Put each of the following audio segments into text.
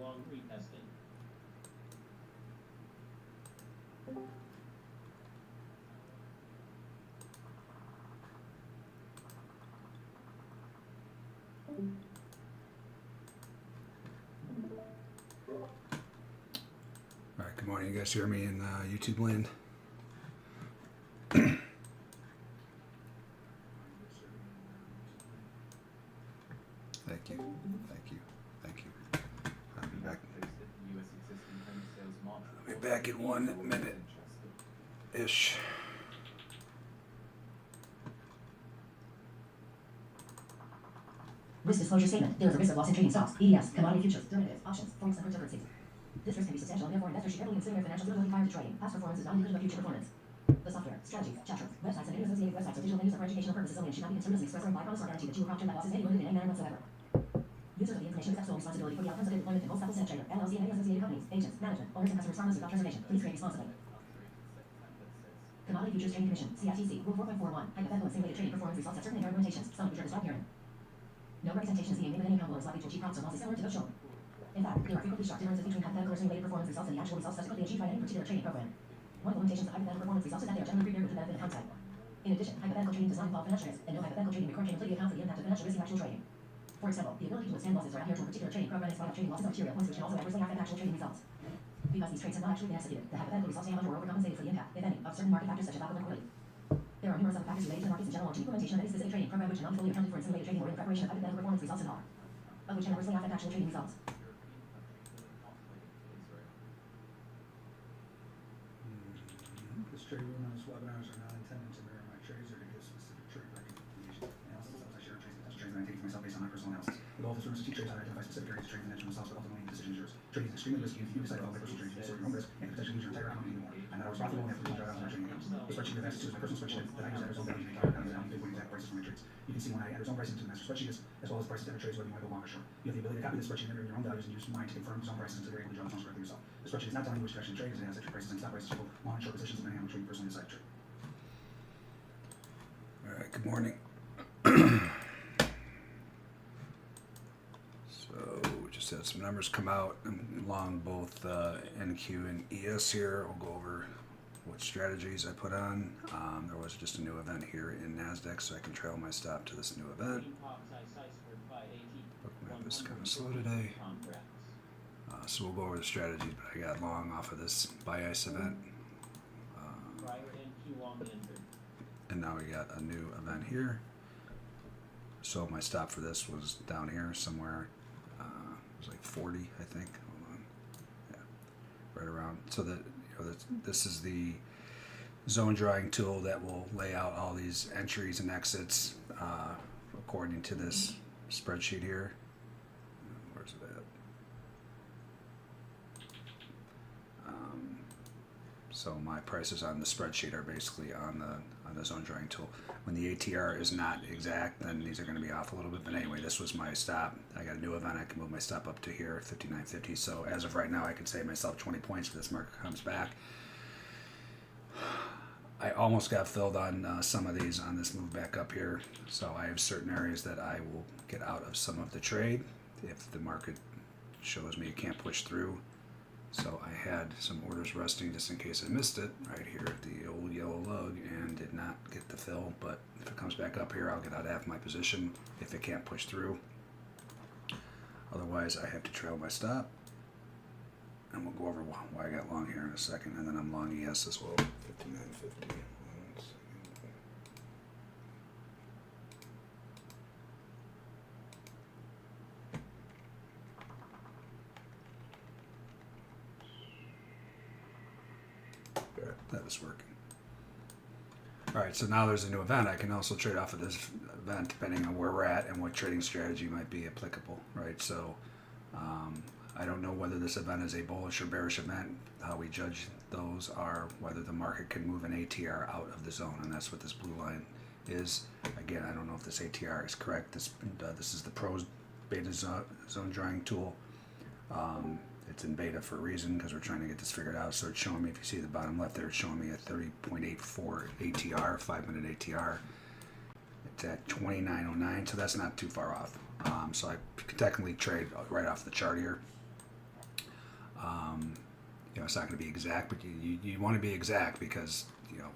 long retesting. All right, good morning. You guys hear me in YouTube land? Thank you. Thank you. Thank you. I'll be back. I'll be back in 1 minute-ish. Risk disclosure statement. There is a risk of loss in trading stocks, ETFs, commodity futures, derivatives, options, forex, and cryptocurrencies. This risk can be substantial, and therefore investors should carefully consider their financial stability prior to trading. Past performance is not indicative of future performance. The software, strategies, chat rooms, websites, and any associated websites or digital venues are for educational purposes only and should not be construed as an express or implied promise or guarantee that you will profit or net losses may be limited in any manner whatsoever. Users of the information accept sole responsibility for the outcomes of their deployment and most Apple Trader, LLC, and any associated companies, agents, management, owners, and customers harmless without reservation. Please trade responsibly. Commodity Futures Trading Commission, CFTC, Rule 4.41, hypothetical and simulated trading performance results have certain inherent limitations, some of which are described herein. No representation is being made that any account will likely to achieve profits or losses similar to those shown. In fact, there are frequently sharp differences between hypothetical or simulated performance results and the actual results subsequently achieved by any particular trading program. One of the limitations of hypothetical performance results is that they are generally prepared with the benefit of hindsight. In addition, hypothetical trading does not involve financial risk, and no hypothetical trading requires trading completely account for the impact of financial risk in actual trading. For example, the ability to withstand losses or adhere to a particular trading program in spite of trading losses are material points which can also adversely affect actual trading results. Because these trades have not actually been executed, the hypothetical results damage or overcompensated for the impact, if any, of certain market factors such as lack of liquidity. There are numerous other factors related to the markets in general or to the implementation of any specific trading program which cannot be fully accounted for in simulated trading or in the preparation of hypothetical performance results at all, of which can adversely affect actual trading results. This trade room and this webinars are not intended to mirror my trades or to give specific trade recommendation analysis. As I share trades and trades that I take for myself based on my personal analysis. The goal of this room is to teach traders how to identify specific areas of trades and enter themselves, but ultimately the decision is yours. Trading is extremely risky. If you decide to follow my personal trades, you sort your own risk and potentially lose your entire account anymore. I'm not responsible and have to $300 on my trading accounts. The spreadsheet I've access to is my personal spreadsheet that I use to enter zone values and make account values and pinpoint exact prices for my trades. You can see when I enter zone pricing to the master spreadsheet as well as prices to enter trades whether you want to go long or short. You have the ability to copy the spreadsheet and enter in your own values and use mine to confirm zone prices until you're able to draw the zones correctly yourself. The spreadsheet is not telling you which direction to trade as it has extra prices and stop prices for both long and short positions depending on which way you personally decide to trade. All right, good morning. So we just had some numbers come out along both NQ and ES here. We'll go over what strategies I put on. There was just a new event here in NASDAQ, so I can trail my stop to this new event. Bookmap is kind of slow today. So we'll go over the strategies, but I got long off of this buy ice event. And now we got a new event here. So my stop for this was down here somewhere. It was like 40, I think. Hold on. Yeah, right around. So that this is the zone drawing tool that will lay out all these entries and exits according to this spreadsheet here. Where's it at? So my prices on the spreadsheet are basically on the zone drawing tool. When the ATR is not exact, then these are going to be off a little bit. But anyway, this was my stop. I got a new event. I can move my stop up to here, 59.50. So as of right now, I can save myself 20 points if this market comes back. I almost got filled on some of these on this move back up here. So I have certain areas that I will get out of some of the trade if the market shows me it can't push through. So I had some orders resting just in case I missed it right here at the old yellow lug and did not get the fill. But if it comes back up here, I'll get out half my position if it can't push through. Otherwise, I have to trail my stop. And we'll go over why I got long here in a second. And then I'm long ES as well. 59.50. That is working. All right, so now there's a new event. I can also trade off of this event depending on where we're at and what trading strategy might be applicable, right? So I don't know whether this event is a bullish or bearish event. How we judge those are whether the market can move an ATR out of the zone, and that's what this blue line is. Again, I don't know if this ATR is correct. This is the Pros Beta Zone Drawing tool. It's in beta for a reason because we're trying to get this figured out. So it's showing me, if you see the bottom left there, it's showing me a 30.84 ATR, 5-minute ATR. It's at 29.09, so that's not too far off. So I can technically trade right off the chart here. You know, it's not going to be exact, but you want to be exact because, you know,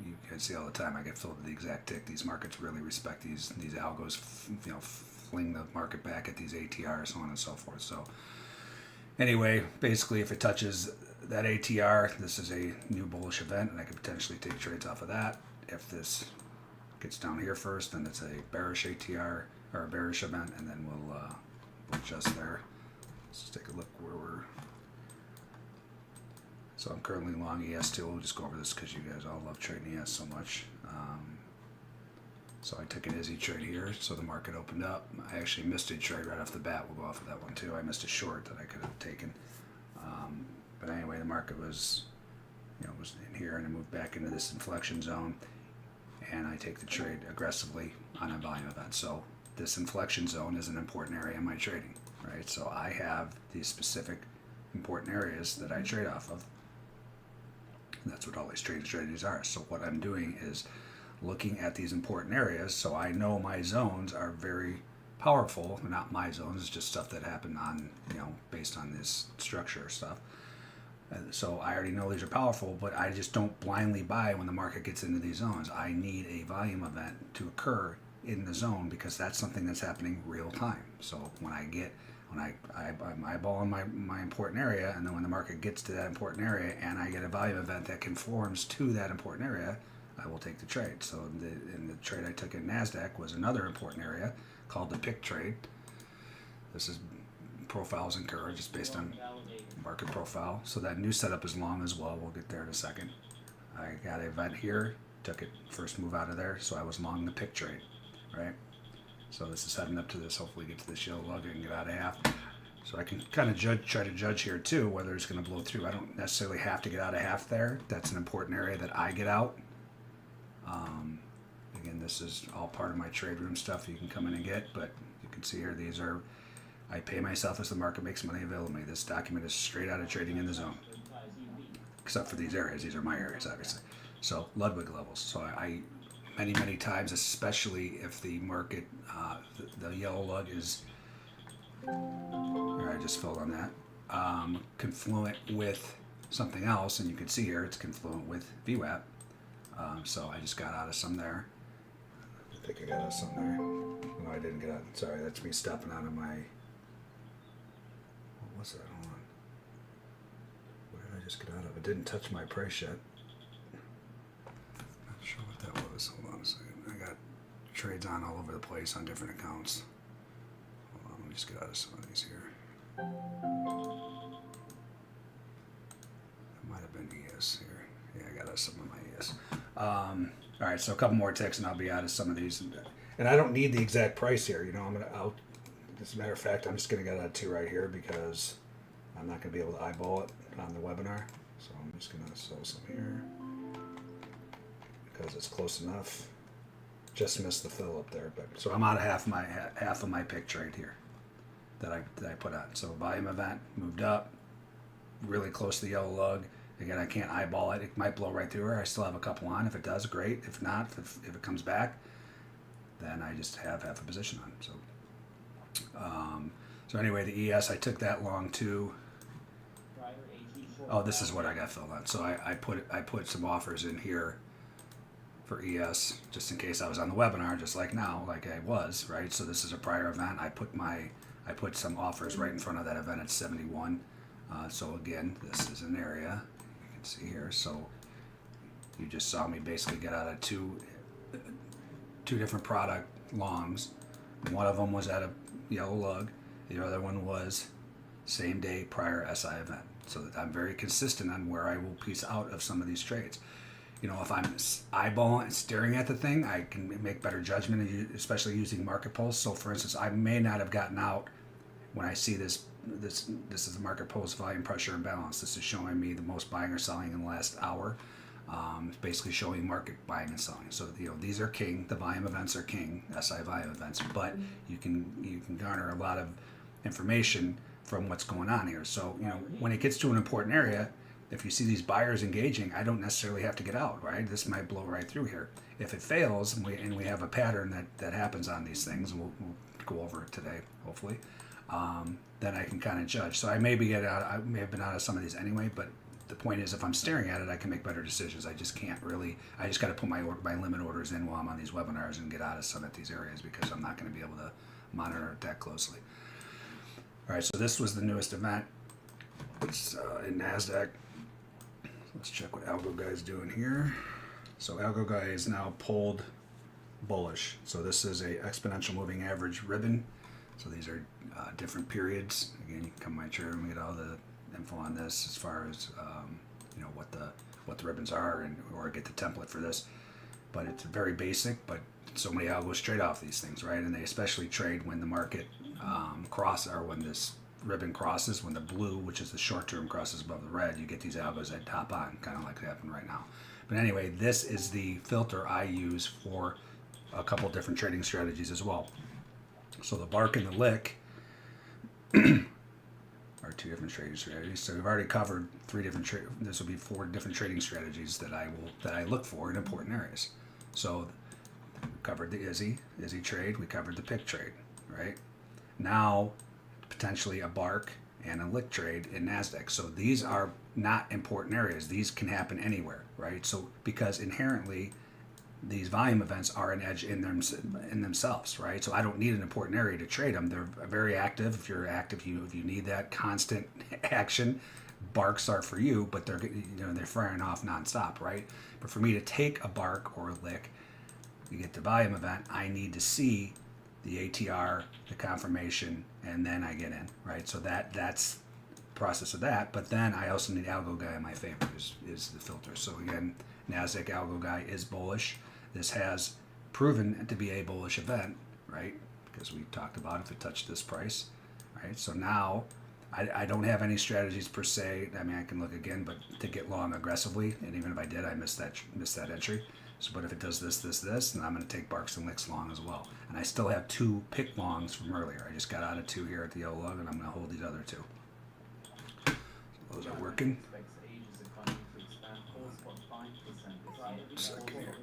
you can see all the time I get filled with the exact tick. These markets really respect these algos, you know, fling the market back at these ATRs, so on and so forth. So anyway, basically, if it touches that ATR, this is a new bullish event, and I could potentially take trades off of that. If this gets down here first, then it's a bearish ATR or a bearish event, and then we'll adjust there. Let's take a look where we're. So I'm currently long ES2. We'll just go over this because you guys all love trading ES so much. So I took an Izzy trade here, so the market opened up. I actually missed a trade right off the bat. We'll go off of that one too. I missed a short that I could have taken. But anyway, the market was, you know, was in here, and I moved back into this inflection zone, and I take the trade aggressively on a volume event. So this inflection zone is an important area in my trading, right? So I have these specific important areas that I trade off of. And that's what all these trading strategies are. So what I'm doing is looking at these important areas, so I know my zones are very powerful. Not my zones, it's just stuff that happened on, you know, based on this structure stuff. And so I already know these are powerful, but I just don't blindly buy when the market gets into these zones. I need a volume event to occur in the zone because that's something that's happening real time. So when I'm eyeballing my important area, and then when the market gets to that important area and I get a volume event that conforms to that important area, I will take the trade. So in the trade I took in NASDAQ was another important area called the pick trade. This is profiles and curve just based on market profile. So that new setup is long as well. We'll get there in a second. I got an event here, took it first move out of there, so I was long the pick trade, right? So this is heading up to this. Hopefully get to this yellow lug and get out of half. So I can kind of try to judge here too whether it's going to blow through. I don't necessarily have to get out of half there. That's an important area that I get out. Again, this is all part of my trade room stuff you can come in and get, but you can see here these are, I pay myself as the market makes money available to me. This document is straight out of trading in the zone, except for these areas. These are my areas, obviously. So Ludwig levels. So I many times, especially if the market, the yellow lug is, I just filled on that, confluent with something else, and you can see here it's confluent with VWAP. So I just got out of some there. I think I got out of some there. No, I didn't get out. Sorry, that's me stepping out of my. What was that? Hold on. Where did I just get out of? It didn't touch my price yet. Not sure what that was. Hold on a second. I got trades on all over the place on different accounts. Hold on, let me just get out of some of these here. It might have been ES here. Yeah, I got out of some of my ES. All right, so a couple more ticks and I'll be out of some of these. And I don't need the exact price here. You know, as a matter of fact, I'm just going to get out of two right here because I'm not going to be able to eyeball it on the webinar. So I'm just going to sell some here because it's close enough. Just missed the fill up there, but so I'm out of half of my pick trade here that I put on. So volume event moved up, really close to the yellow lug. Again, I can't eyeball it. It might blow right through her. I still have a couple on. If it does, great. If not, if it comes back, then I just have half a position on. So anyway, the ES, I took that long too. Oh, this is what I got filled on. So I put some offers in here for ES just in case I was on the webinar, just like now, like I was, right? So this is a prior event. I put some offers right in front of that event at 71. So again, this is an area you can see here. So you just saw me basically get out of two different product longs. One of them was at a yellow lug. The other one was same day prior SI event. So that I'm very consistent on where I will piece out of some of these trades. You know, if I'm eyeballing and staring at the thing, I can make better judgment, especially using market pulse. So for instance, I may not have gotten out when I see this is the market pulse volume pressure imbalance. This is showing me the most buying or selling in the last hour. It's basically showing market buying and selling. So you know these are king. The volume events are king. SI volume events, but you can garner a lot of information from what's going on here. So you know when it gets to an important area, if you see these buyers engaging, I don't necessarily have to get out. Right? This might blow right through here. If it fails, and we have a pattern that happens on these things, and we'll go over it today, hopefully. then I can kind of judge. So I may have been out of some of these anyway, but the point is, if I'm staring at it, I can make better decisions. I just can't really. I just got to put my limit orders in while I'm on these webinars and get out of some of these areas because I'm not going to be able to monitor it that closely. All right, so this was the newest event. It's in NASDAQ. Let's check what Algo Guy is doing here. So Algo Guy is now pulled bullish. So this is a exponential moving average ribbon. So these are different periods. Again, you can come to my chart and get all the info on this as far as what the ribbons are, or get the template for this. But it's very basic. But so many algos trade off these things, right? And they especially trade when the market when this ribbon crosses, when the blue, which is the short term, crosses above the red. You get these algos that top on, kind of like happened right now. But anyway, this is the filter I use for a couple different trading strategies as well. So the bark and the lick are two different trading strategies. So we've already covered this will be 4 different trading strategies that I look for in important areas. So we covered the Izzy trade, we covered the pick trade, right? Now potentially a bark and a lick trade in NASDAQ. So these are not important areas. These can happen anywhere, right? So because inherently these volume events are an edge in themselves, right? So I don't need an important area to trade them. They're very active. If you're active, if you need that constant action, barks are for you, but they're firing off nonstop, right? But for me to take a bark or a lick, you get the volume event, I need to see the ATR, the confirmation, and then I get in, right? So that's the process of that. But then I also need Algo Guy in my favor is the filter. So again, NASDAQ Algo Guy is bullish. This has proven to be a bullish event, right? Because we talked about if it touched this price, right? So now I don't have any strategies per se. I mean, I can look again, but to get long aggressively, and even if I did, I missed that entry. So, but if it does this, then I'm going to take barks and licks long as well. And I still have 2 pick longs from earlier. I just got out of 2 here at the yellow lug, and I'm going to hold these other 2. So those are working. Second here.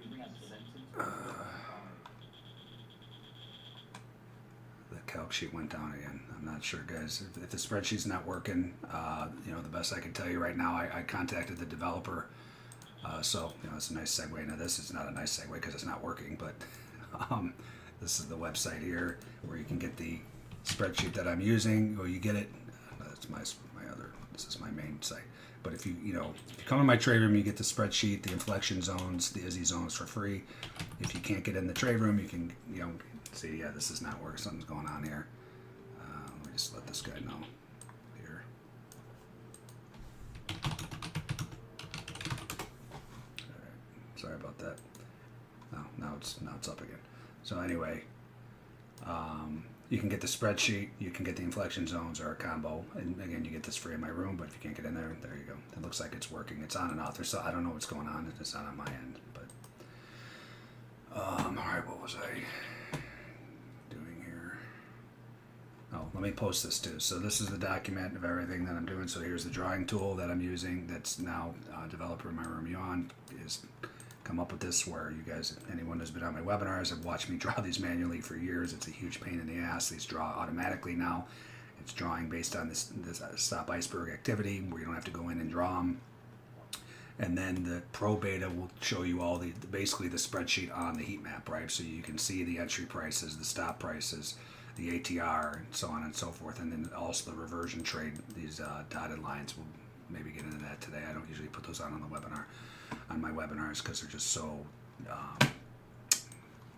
The calc sheet went down again. I'm not sure, guys. If the spreadsheet's not working, the best I can tell you right now, I contacted the developer. So it's a nice segue into this. It's not a nice segue because it's not working, but this is the website here where you can get the spreadsheet that I'm using. Or you get it. That's my other. This is my main site. But if you come in my trade room, you get the spreadsheet, the inflection zones, the Izzy zones for free. If you can't get in the trade room, you can see, yeah, this is not working. Something's going on here. Let me just let this guy know here. All right. Sorry about that. Now it's up again. So anyway, you can get the spreadsheet, you can get the inflection zones or a combo, and again, you get this free in my room, but if you can't get in there you go. It looks like it's working. It's on and off. I don't know what's going on. It's not on my end, but all right, what was I doing here? Oh, let me post this too. So this is the document of everything that I'm doing. So here's the drawing tool that I'm using that's now developer in my room. Yuan is come up with this where you guys, anyone who's been on my webinars have watched me draw these manually for years. It's a huge pain in the ass. These draw automatically now. It's drawing based on this stop iceberg activity where you don't have to go in and draw them. And then the Pro Beta will show you all basically the spreadsheet on the heat map, right? So you can see the entry prices, the stop prices, the ATR, and so on and so forth. And then also the reversion trade, these dotted lines. We'll maybe get into that today. I don't usually put those on the webinar. On my webinars because they're just so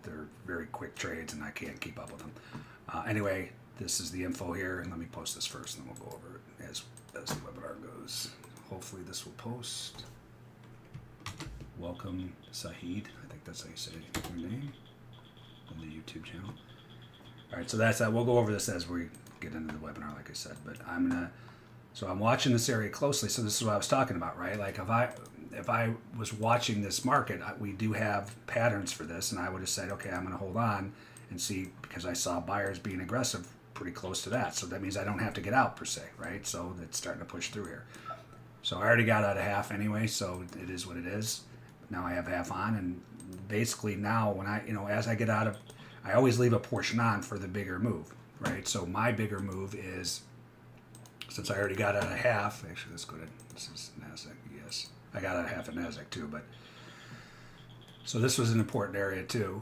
they're very quick trades and I can't keep up with them. Anyway, this is the info here, and let me post this first and then we'll go over it as the webinar goes. Hopefully this will post. Welcome Sahid, I think that's how you say your name on the YouTube channel. Alright, so that's that. We'll go over this as we get into the webinar, like I said, but I'm watching this area closely. So this is what I was talking about, right? Like if I was watching this market, we do have patterns for this, and I would have said, okay, I'm going to hold on and see, because I saw buyers being aggressive pretty close to that. So that means I don't have to get out per se, right? So it's starting to push through here. So I already got out of half anyway, so it is what it is. Now I have half on, and basically now when as I get out of, I always leave a portion on for the bigger move. right? So my bigger move is, since I already got out of half, actually let's go to, this is NASDAQ, yes. I got out of half at NASDAQ too, but, so this was an important area too,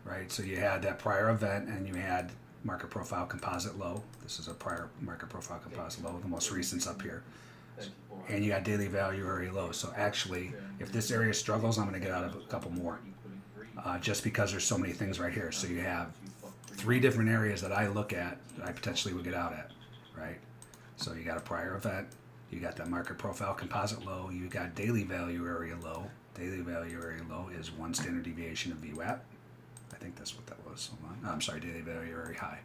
right? So you had that prior event and you had market profile composite low. This is a prior market profile composite low, the most recent's up here. And you got daily value area low. So actually, if this area struggles, I'm going to get out of a couple more, just because there's so many things right here. So you have 3 different areas that I look at that I potentially would get out at, right? So you got a prior event, you got that market profile composite low, you got daily value area low. Daily value area low is 1 standard deviation of VWAP. I think that's what that was. Hold on. No, I'm sorry, daily value area high,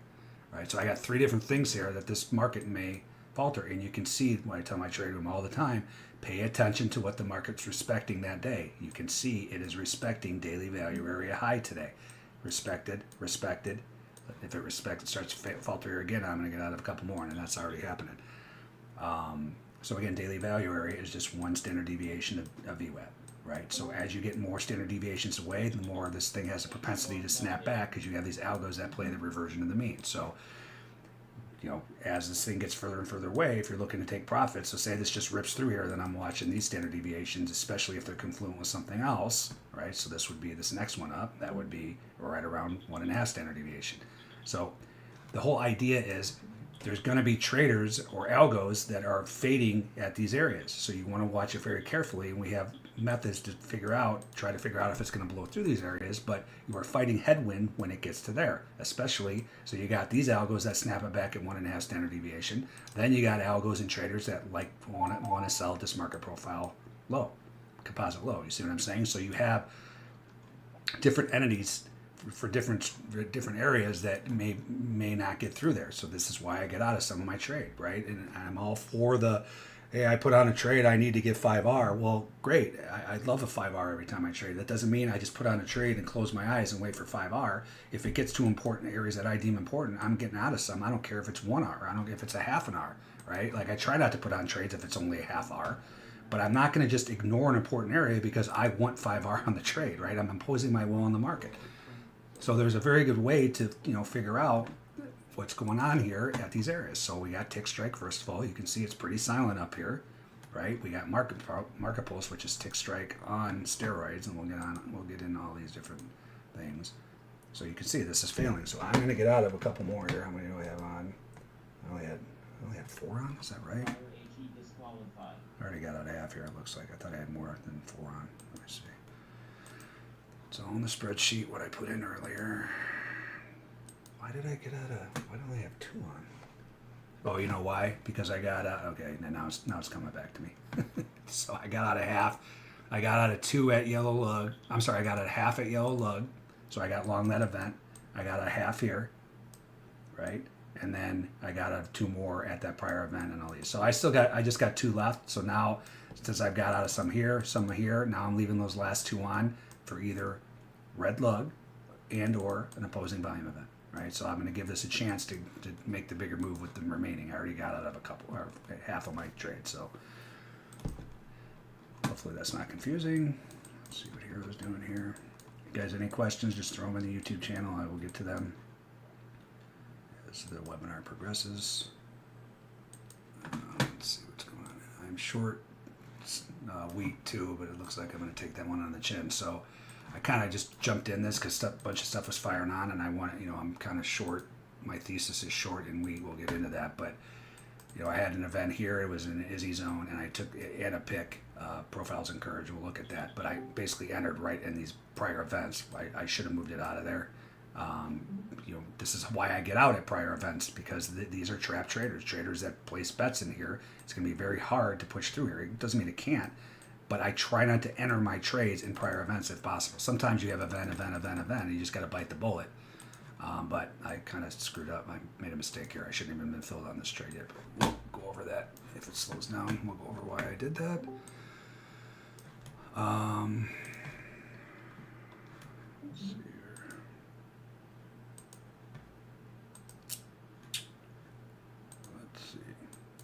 right? So I got 3 different things here that this market may falter, and you can see when I tell my trade room all the time, pay attention to what the market's respecting that day. You can see it is respecting daily value area high today. Respected. If it starts to falter here again, I'm going to get out of a couple more, and that's already happening. So again, daily value area is just 1 standard deviation of VWAP, right? So as you get more standard deviations away, the more this thing has a propensity to snap back, because you have these algos that play the reversion of the mean. So, you know, as this thing gets further and further away, if you're looking to take profits, so say this just rips through here, then I'm watching these standard deviations, especially if they're confluent with something else, right? So this would be this next one up. That would be right around 1.5 standard deviation. So the whole idea is there's going to be traders or algos that are fading at these areas. So you want to watch it very carefully, and we have methods to try to figure out if it's going to blow through these areas, but you are fighting headwind when it gets to there, especially, so you got these algos that snap it back at 1.5 standard deviation. Then you got algos and traders that want to sell this market profile low, composite low. You see what I'm saying? So you have different entities for different areas that may not get through there. So this is why I get out of some of my trade, right? And I'm all for the, hey, I put on a trade, I need to get 5R. Well, great. I love a 5R every time I trade. That doesn't mean I just put on a trade and close my eyes and wait for 5R. If it gets to important areas that I deem important, I'm getting out of some. I don't care if it's 1R. I don't care if it's a half an R, right? Like I try not to put on trades if it's only a half R. But I'm not going to just ignore an important area because I want 5R on the trade, right? I'm imposing my will on the market. So there's a very good way to, figure out what's going on here at these areas. So we got tick strike, first of all. You can see it's pretty silent up here, right? We got market pulse, which is tick strike on steroids, and we'll get into all these different things. So you can see this is failing. So I'm going to get out of a couple more here. How many do I have on? I only had 4 on. Is that right? I already got out of half here, it looks like. I thought I had more than 4 on. Let me see. So on the spreadsheet, what I put in earlier. Why did I get out of? Why don't I have 2 on? Oh, you know why? Because I got out. Okay, now it's coming back to me. So I got out of half. I got out of 2 at yellow lug. I'm sorry, I got out of half at yellow lug. So I got long that event. I got a half here, right? And then I got out of 2 more at that prior event and all these. So I just got 2 left. So now, since I've got out of some here, now I'm leaving those last 2 on for either red lug and or an opposing volume event, right? So I'm going to give this a chance to make the bigger move with the remaining. I already got out of a couple, or half of my trade, so hopefully that's not confusing. Let's see what Hero's doing here. You guys, any questions, just throw them in the YouTube channel. I will get to them as the webinar progresses. Let's see what's going on. I'm short week 2, but it looks like I'm going to take that one on the chin. So I kind of just jumped in this because a bunch of stuff was firing on, and I want to, I'm kind of short. My thesis is short, and we'll get into that. But I had an event here. It was an Izzy zone, and I took and a pick. Profiles encouraged. We'll look at that. But I basically entered right in these prior events. I should have moved it out of there. This is why I get out at prior events, because these are trap traders that place bets in here. It's going to be very hard to push through here. It doesn't mean it can't, but I try not to enter my trades in prior events if possible. Sometimes you have event, and you just got to bite the bullet. But I kind of screwed up. I made a mistake here. I shouldn't even been filled on this trade yet. But we'll go over that. If it slows down, we'll go over why I did that. Let's see here. Let's see.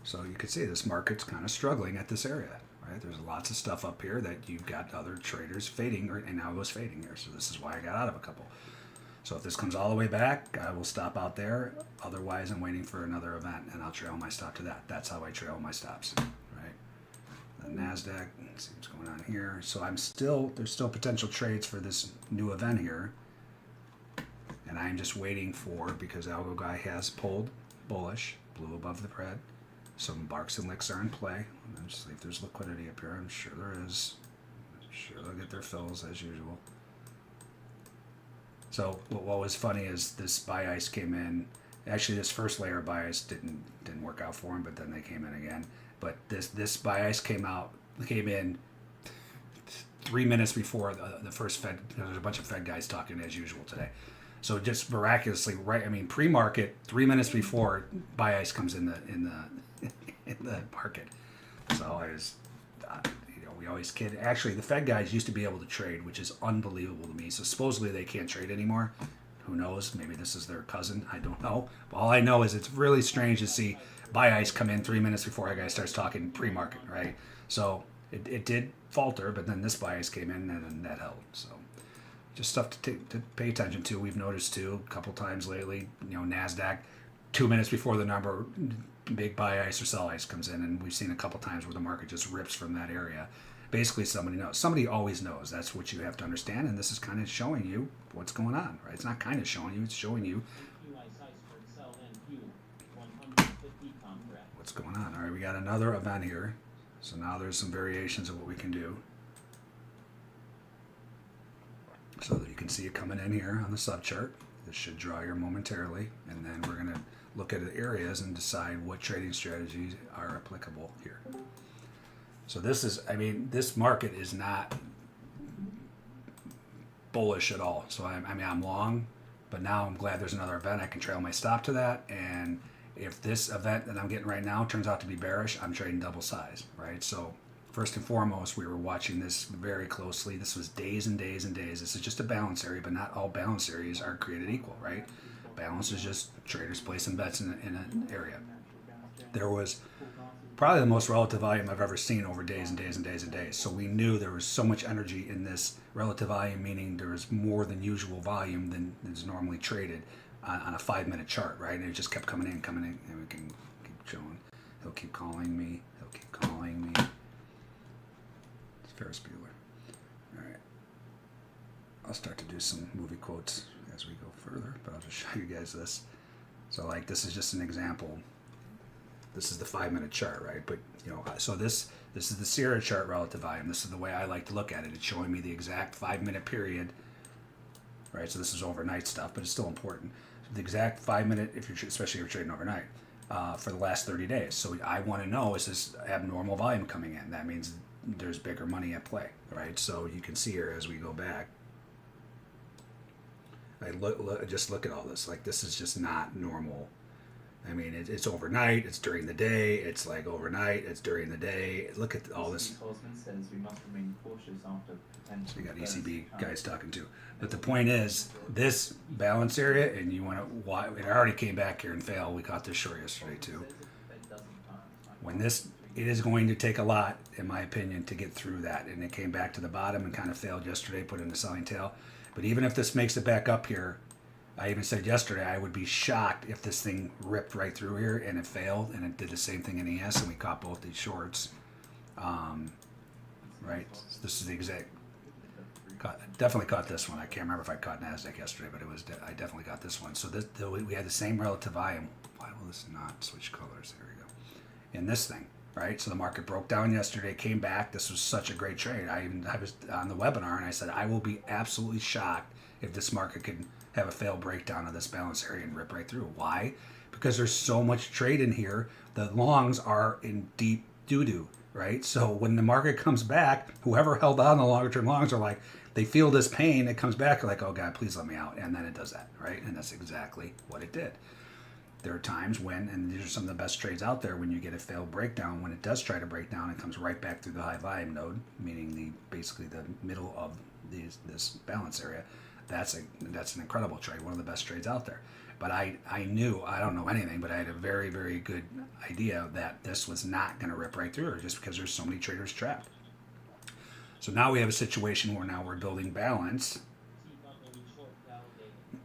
So you can see this market's kind of struggling at this area, right? There's lots of stuff up here that you've got other traders fading, and now it was fading here. So this is why I got out of a couple. So if this comes all the way back, I will stop out there. Otherwise, I'm waiting for another event, and I'll trail my stop to that. That's how I trail my stops, right? The NASDAQ, let's see what's going on here. So there's still potential trades for this new event here. And I'm just waiting for, because Algo Guy has pulled bullish, blue above the pred. Some barks and licks are in play. Let's see if there's liquidity up here. I'm sure there is. I'm sure they'll get their fills as usual. So what was funny is this buy ice came in. Actually, this first layer of buy ice didn't work out for him, but then they came in again. But this buy ice came in 3 minutes before the first Fed. There's a bunch of Fed guys talking as usual today. So just miraculously, right? I mean, pre-market, 3 minutes before buy ice comes in the market. So I was, we always kid. Actually, the Fed guys used to be able to trade, which is unbelievable to me. So supposedly they can't trade anymore. Who knows? Maybe this is their cousin. I don't know. But all I know is it's really strange to see buy ice come in 3 minutes before a guy starts talking pre-market, right? So it did falter, but then this buy ice came in and then that held. So just stuff to pay attention to. We've noticed too a couple times lately. NASDAQ 2 minutes before the number, big buy ice or sell ice comes in, and we've seen a couple times where the market just rips from that area. Basically, somebody knows. Somebody always knows. That's what you have to understand, and this is kind of showing you what's going on, right? It's not kind of showing you; it's showing you what's going on. All right, we got another event here, so now there's some variations of what we can do. So that you can see it coming in here on the sub chart. This should draw here momentarily, and then we're going to look at the areas and decide what trading strategies are applicable here. So this market is not bullish at all. So I'm long, but now I'm glad there's another event. I can trail my stop to that, and if this event that I'm getting right now turns out to be bearish, I'm trading double size, right? So first and foremost, we were watching this very closely. This was days and days and days. This is just a balance area, but not all balance areas are created equal, right? Balance is just traders placing bets in an area. There was probably the most relative volume I've ever seen over days and days and days and days. So we knew there was so much energy in this relative volume, meaning there was more than usual volume than is normally traded on a 5-minute chart, right? And it just kept coming in, and we can keep showing. He'll keep calling me. Ferris Bueller. All right. I'll start to do some movie quotes as we go further, but I'll just show you guys this. So like this is just an example. This is the 5-minute chart, right? But so this is the Sierra chart relative volume. This is the way I like to look at it. It's showing me the exact 5-minute period, right? So this is overnight stuff, but it's still important. The exact 5-minute, especially if you're trading overnight, for the last 30 days. So I want to know, is this abnormal volume coming in? That means there's bigger money at play, right? So you can see here as we go back, just look at all this. Like this is just not normal. I mean, it's overnight, it's during the day, it's like overnight, it's during the day. Look at all this. Says we must remain cautious after potential. So we got ECB guys talking too. But the point is, this balance area, and you want to, it already came back here and failed. We caught this short yesterday too. When it is going to take a lot, in my opinion, to get through that. And it came back to the bottom and kind of failed yesterday, put in the selling tail. But even if this makes it back up here, I even said yesterday I would be shocked if this thing ripped right through here and it failed, and it did the same thing in ES, and we caught both these shorts. Right? This is the exact. Definitely caught this one. I can't remember if I caught NASDAQ yesterday, but I definitely got this one. So we had the same relative volume. Why will this not switch colors? There we go. In this thing. Right, so the market broke down yesterday, came back. This was such a great trade. I was on the webinar and I said I will be absolutely shocked if this market could have a failed breakdown of this balance area and rip right through. Why? Because there's so much trade in here. The longs are in deep doo-doo, right? So when the market comes back, whoever held on the longer term longs are like, they feel this pain. It comes back like, oh God, please let me out, and then it does that, right? And that's exactly what it did. There are times when, and these are some of the best trades out there, when you get a failed breakdown, when it does try to break down, it comes right back through the high volume node, meaning basically the middle of this balance area. That's an incredible trade, one of the best trades out there. But I knew, I don't know anything, but I had a very, very good idea that this was not going to rip right through, just because there's so many traders trapped. So now we have a situation where now we're building balance.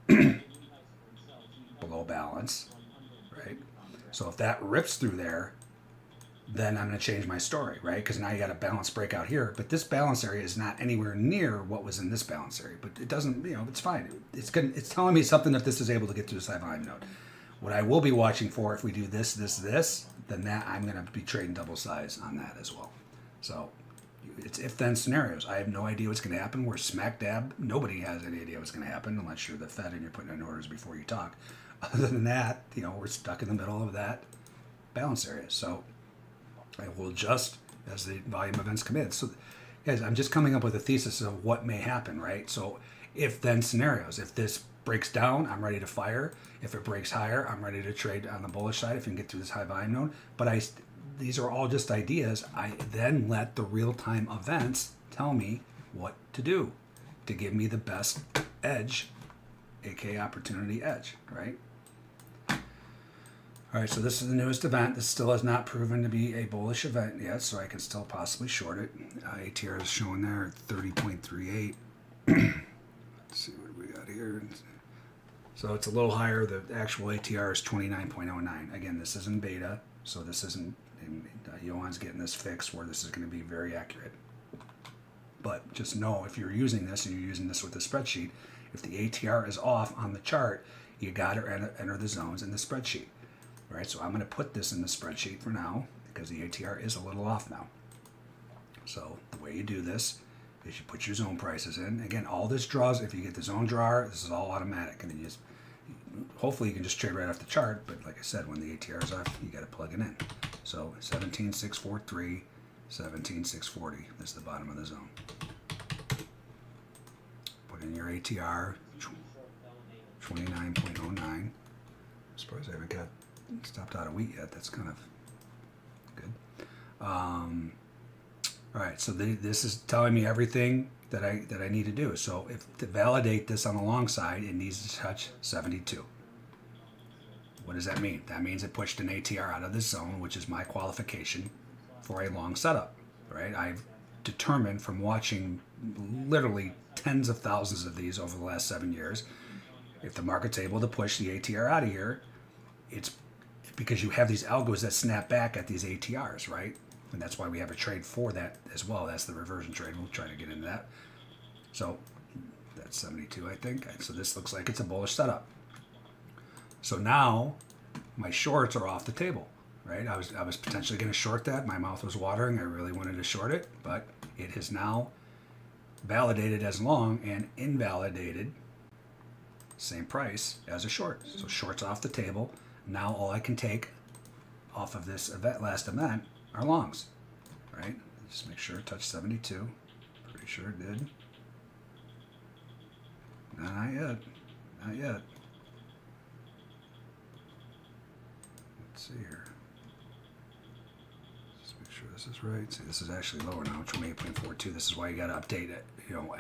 below balance, right? So if that rips through there, then I'm going to change my story, right? Because now you got a balance breakout here, but this balance area is not anywhere near what was in this balance area. But it doesn't, it's fine. It's good. It's telling me something if this is able to get to this high volume node. What I will be watching for if we do this, then that I'm going to be trading double size on that as well. So it's if-then scenarios. I have no idea what's going to happen. We're smack dab. Nobody has any idea what's going to happen unless you're the Fed and you're putting in orders before you talk. Other than that, we're stuck in the middle of that balance area. So I will adjust as the volume events come in. So, guys, I'm just coming up with a thesis of what may happen, right? So, if-then scenarios. If this breaks down, I'm ready to fire. If it breaks higher, I'm ready to trade on the bullish side if you can get through this high volume node. But these are all just ideas. I then let the real-time events tell me what to do to give me the best edge, aka opportunity edge, right? All right, so this is the newest event. This still has not proven to be a bullish event yet, so I can still possibly short it. ATR is showing there at 30.38. Let's see what we got here. So it's a little higher. The actual ATR is 29.09. Again, this isn't beta, so this isn't, and Johan's getting this fixed where this is going to be very accurate. But just know if you're using this and you're using this with the spreadsheet, if the ATR is off on the chart, you got to enter the zones in the spreadsheet. Right, so I'm going to put this in the spreadsheet for now because the ATR is a little off now. So the way you do this is you put your zone prices in. Again, all this draws, if you get the zone drawer, this is all automatic. And then hopefully you can just trade right off the chart. But like I said, when the ATR is off, you got to plug it in. So 17,643, 17,640 is the bottom of the zone. Put in your ATR, 29.09. I'm surprised I haven't got stopped out of wheat yet. That's kind of good. All right, so this is telling me everything that I need to do. So to validate this on the long side, it needs to touch 72. What does that mean? That means it pushed an ATR out of this zone, which is my qualification for a long setup. Right? I've determined from watching literally tens of thousands of these over the last 7 years, if the market's able to push the ATR out of here, it's because you have these algos that snap back at these ATRs, right? And that's why we have a trade for that as well. That's the reversion trade. We'll try to get into that. So that's 72, I think. So this looks like it's a bullish setup. So now my shorts are off the table, right? I was potentially going to short that. My mouth was watering. I really wanted to short it, but it has now validated as long and invalidated same price as a short. So shorts off the table. Now all I can take off of this last event are longs, right? Just make sure it touched 72. Pretty sure it did. Not yet. Not yet. Let's see here. Just make sure this is right. See, this is actually lower now, 28.42. This is why you got to update it,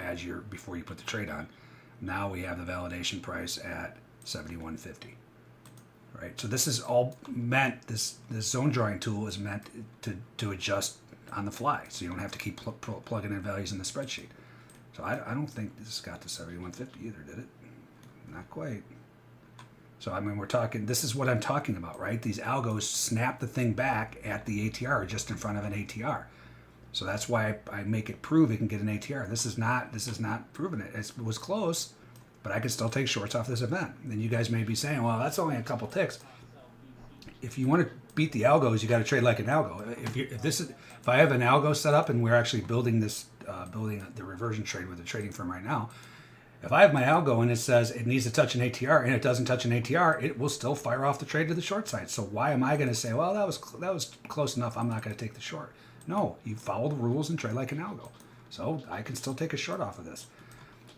as before you put the trade on. Now we have the validation price at 71.50. Right, so this is all meant. This zone drawing tool is meant to adjust on the fly, so you don't have to keep plugging in values in the spreadsheet. So I don't think this got to 71.50 either, did it? Not quite. So I mean, we're talking. This is what I'm talking about, right? These algos snap the thing back at the ATR just in front of an ATR. So that's why I make it prove it can get an ATR. This is not proving it. It was close. But I could still take shorts off this event. Then you guys may be saying, well, that's only a couple ticks. If you want to beat the algos, you got to trade like an algo. If I have an algo set up and we're actually building the reversion trade with a trading firm right now, if I have my algo and it says it needs to touch an ATR and it doesn't touch an ATR, it will still fire off the trade to the short side. So why am I going to say, well, that was close enough, I'm not going to take the short? No, you follow the rules and trade like an algo. So I can still take a short off of this.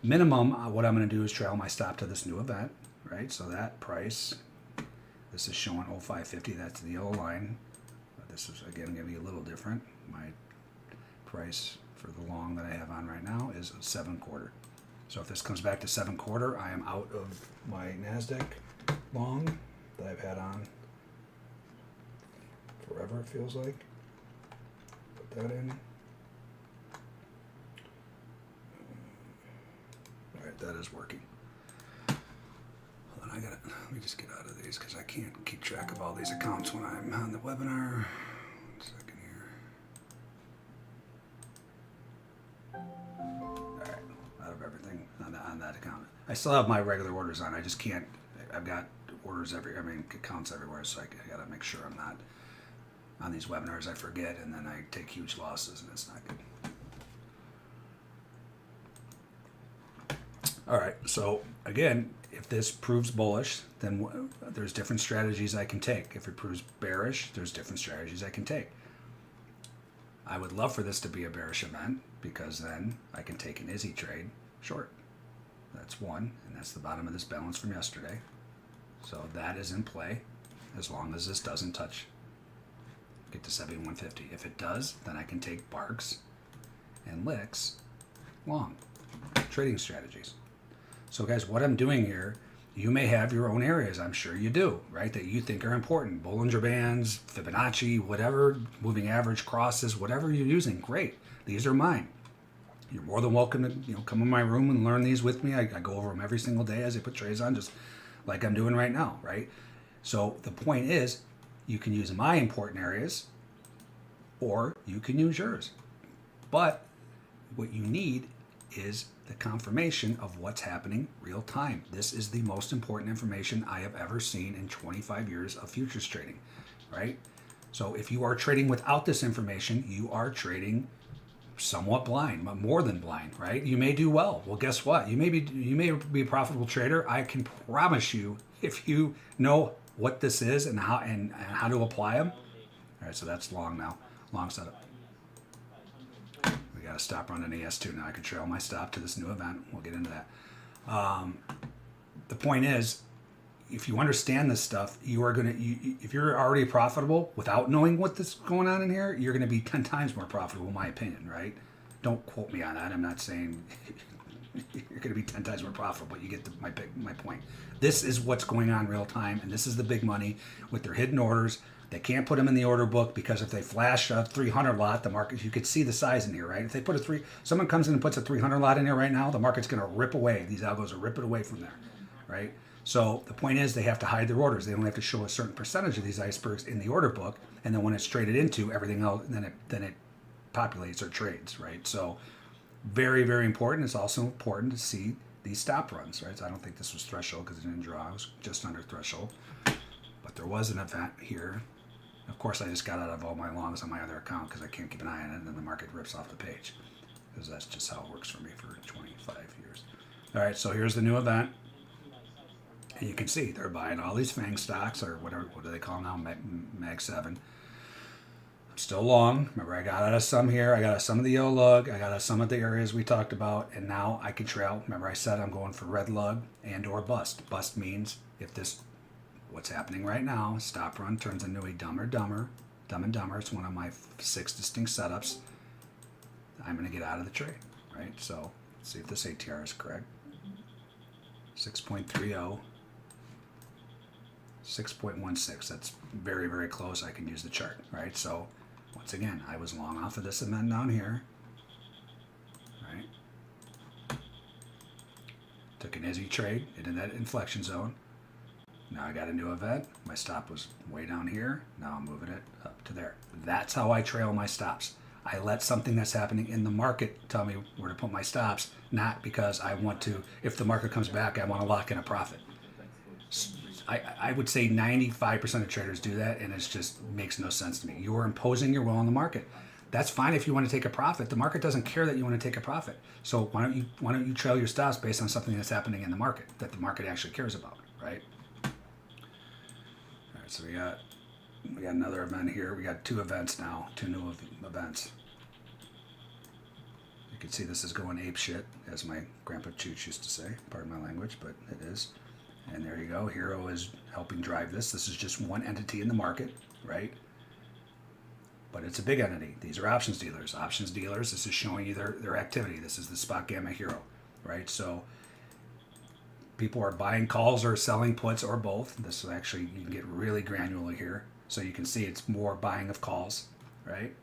Minimum, what I'm going to do is trail my stop to this new event, right? So that price, this is showing 0550, that's the yellow line. This is, again, going to be a little different. My price for the long that I have on right now is 7/4. So if this comes back to 7/4, I am out of my NASDAQ long that I've had on forever, it feels like. Put that in. That is working. Let me just get out of these because I can't keep track of all these accounts when I'm on the webinar. 1 second here. All right, out of everything on that account. I still have my regular orders on. I just can't. I've got orders accounts everywhere, so I gotta make sure I'm not on these webinars. I forget, and then I take huge losses, and it's not good. All right, so again, if this proves bullish, then there's different strategies I can take. If it proves bearish, there's different strategies I can take. I would love for this to be a bearish event because then I can take an ISI trade short. That's one, and that's the bottom of this balance from yesterday. So that is in play as long as this doesn't get to 71.50. If it does, then I can take barks and licks long trading strategies. So guys, what I'm doing here, you may have your own areas, I'm sure you do, right, that you think are important. Bollinger Bands, Fibonacci, whatever, moving average, crosses, whatever you're using, great. These are mine. You're more than welcome to come in my room and learn these with me. I go over them every single day as I put trades on, just like I'm doing right now, right? So the point is, you can use my important areas or you can use yours. But what you need is the confirmation of what's happening real time. This is the most important information I have ever seen in 25 years of futures trading, right? So if you are trading without this information, you are trading somewhat blind, but more than blind, right? You may do well. Well, guess what? You may be a profitable trader. I can promise you, if you know what this is and how to apply them. All right, so that's long now, long setup. We got to stop running ES2 now. I can trail my stop to this new event. We'll get into that. The point is, if you understand this stuff, you are going to, if you're already profitable without knowing what this going on in here, you're going to be 10 times more profitable, in my opinion, right? Don't quote me on that. I'm not saying you're going to be 10 times more profitable. You get my point. This is what's going on real time, and this is the big money with their hidden orders. They can't put them in the order book because if they flash a 300 lot, the market, you could see the size in here, right? If they put someone comes in and puts a 300 lot in here right now, the market's going to rip away. These algos will rip it away from there, right? So the point is they have to hide their orders. They only have to show a certain percentage of these icebergs in the order book, and then when it's traded into everything else, then it populates or trades, right? So very, very important. It's also important to see these stop runs, right? So I don't think this was threshold because it didn't draw. It was just under threshold. But there was an event here. Of course, I just got out of all my longs on my other account because I can't keep an eye on it, and then the market rips off the page because that's just how it works for me for 25 years. All right, so here's the new event. And you can see they're buying all these FANG stocks, or whatever, what do they call them now, Mag 7. I'm still long. Remember, I got out of some here. I got out of some of the yellow lug. I got out of some of the areas we talked about. And now I can trail. Remember, I said I'm going for red lug and or bust. Bust means if this, what's happening right now, stop run turns into a dumb and dumber. It's one of my 6 distinct setups. I'm going to get out of the trade, right? So let's see if this ATR is correct. 6.30. 6.16. That's very, very close. I can use the chart, right? So once again, I was long off of this event down here, right? Took an ISI trade into that inflection zone. Now I got a new event. My stop was way down here. Now I'm moving it up to there. That's how I trail my stops. I let something that's happening in the market tell me where to put my stops, not because I want to, if the market comes back, I want to lock in a profit. I would say 95% of traders do that, and it just makes no sense to me. You are imposing your will on the market. That's fine if you want to take a profit. The market doesn't care that you want to take a profit. So why don't you trail your stops based on something that's happening in the market that the market actually cares about, right? All right, so we got another event here. We got 2 events now, 2 new events. You can see this is going ape shit, as my grandpa Chooch used to say. Pardon my language, but it is. And there you go. Hero is helping drive this. This is just one entity in the market, right? But it's a big entity. These are options dealers. Options dealers, this is showing you their activity. This is the spot gamma hero, right? So people are buying calls or selling puts or both. This is actually, you can get really granular here. So you can see it's more buying of calls, right?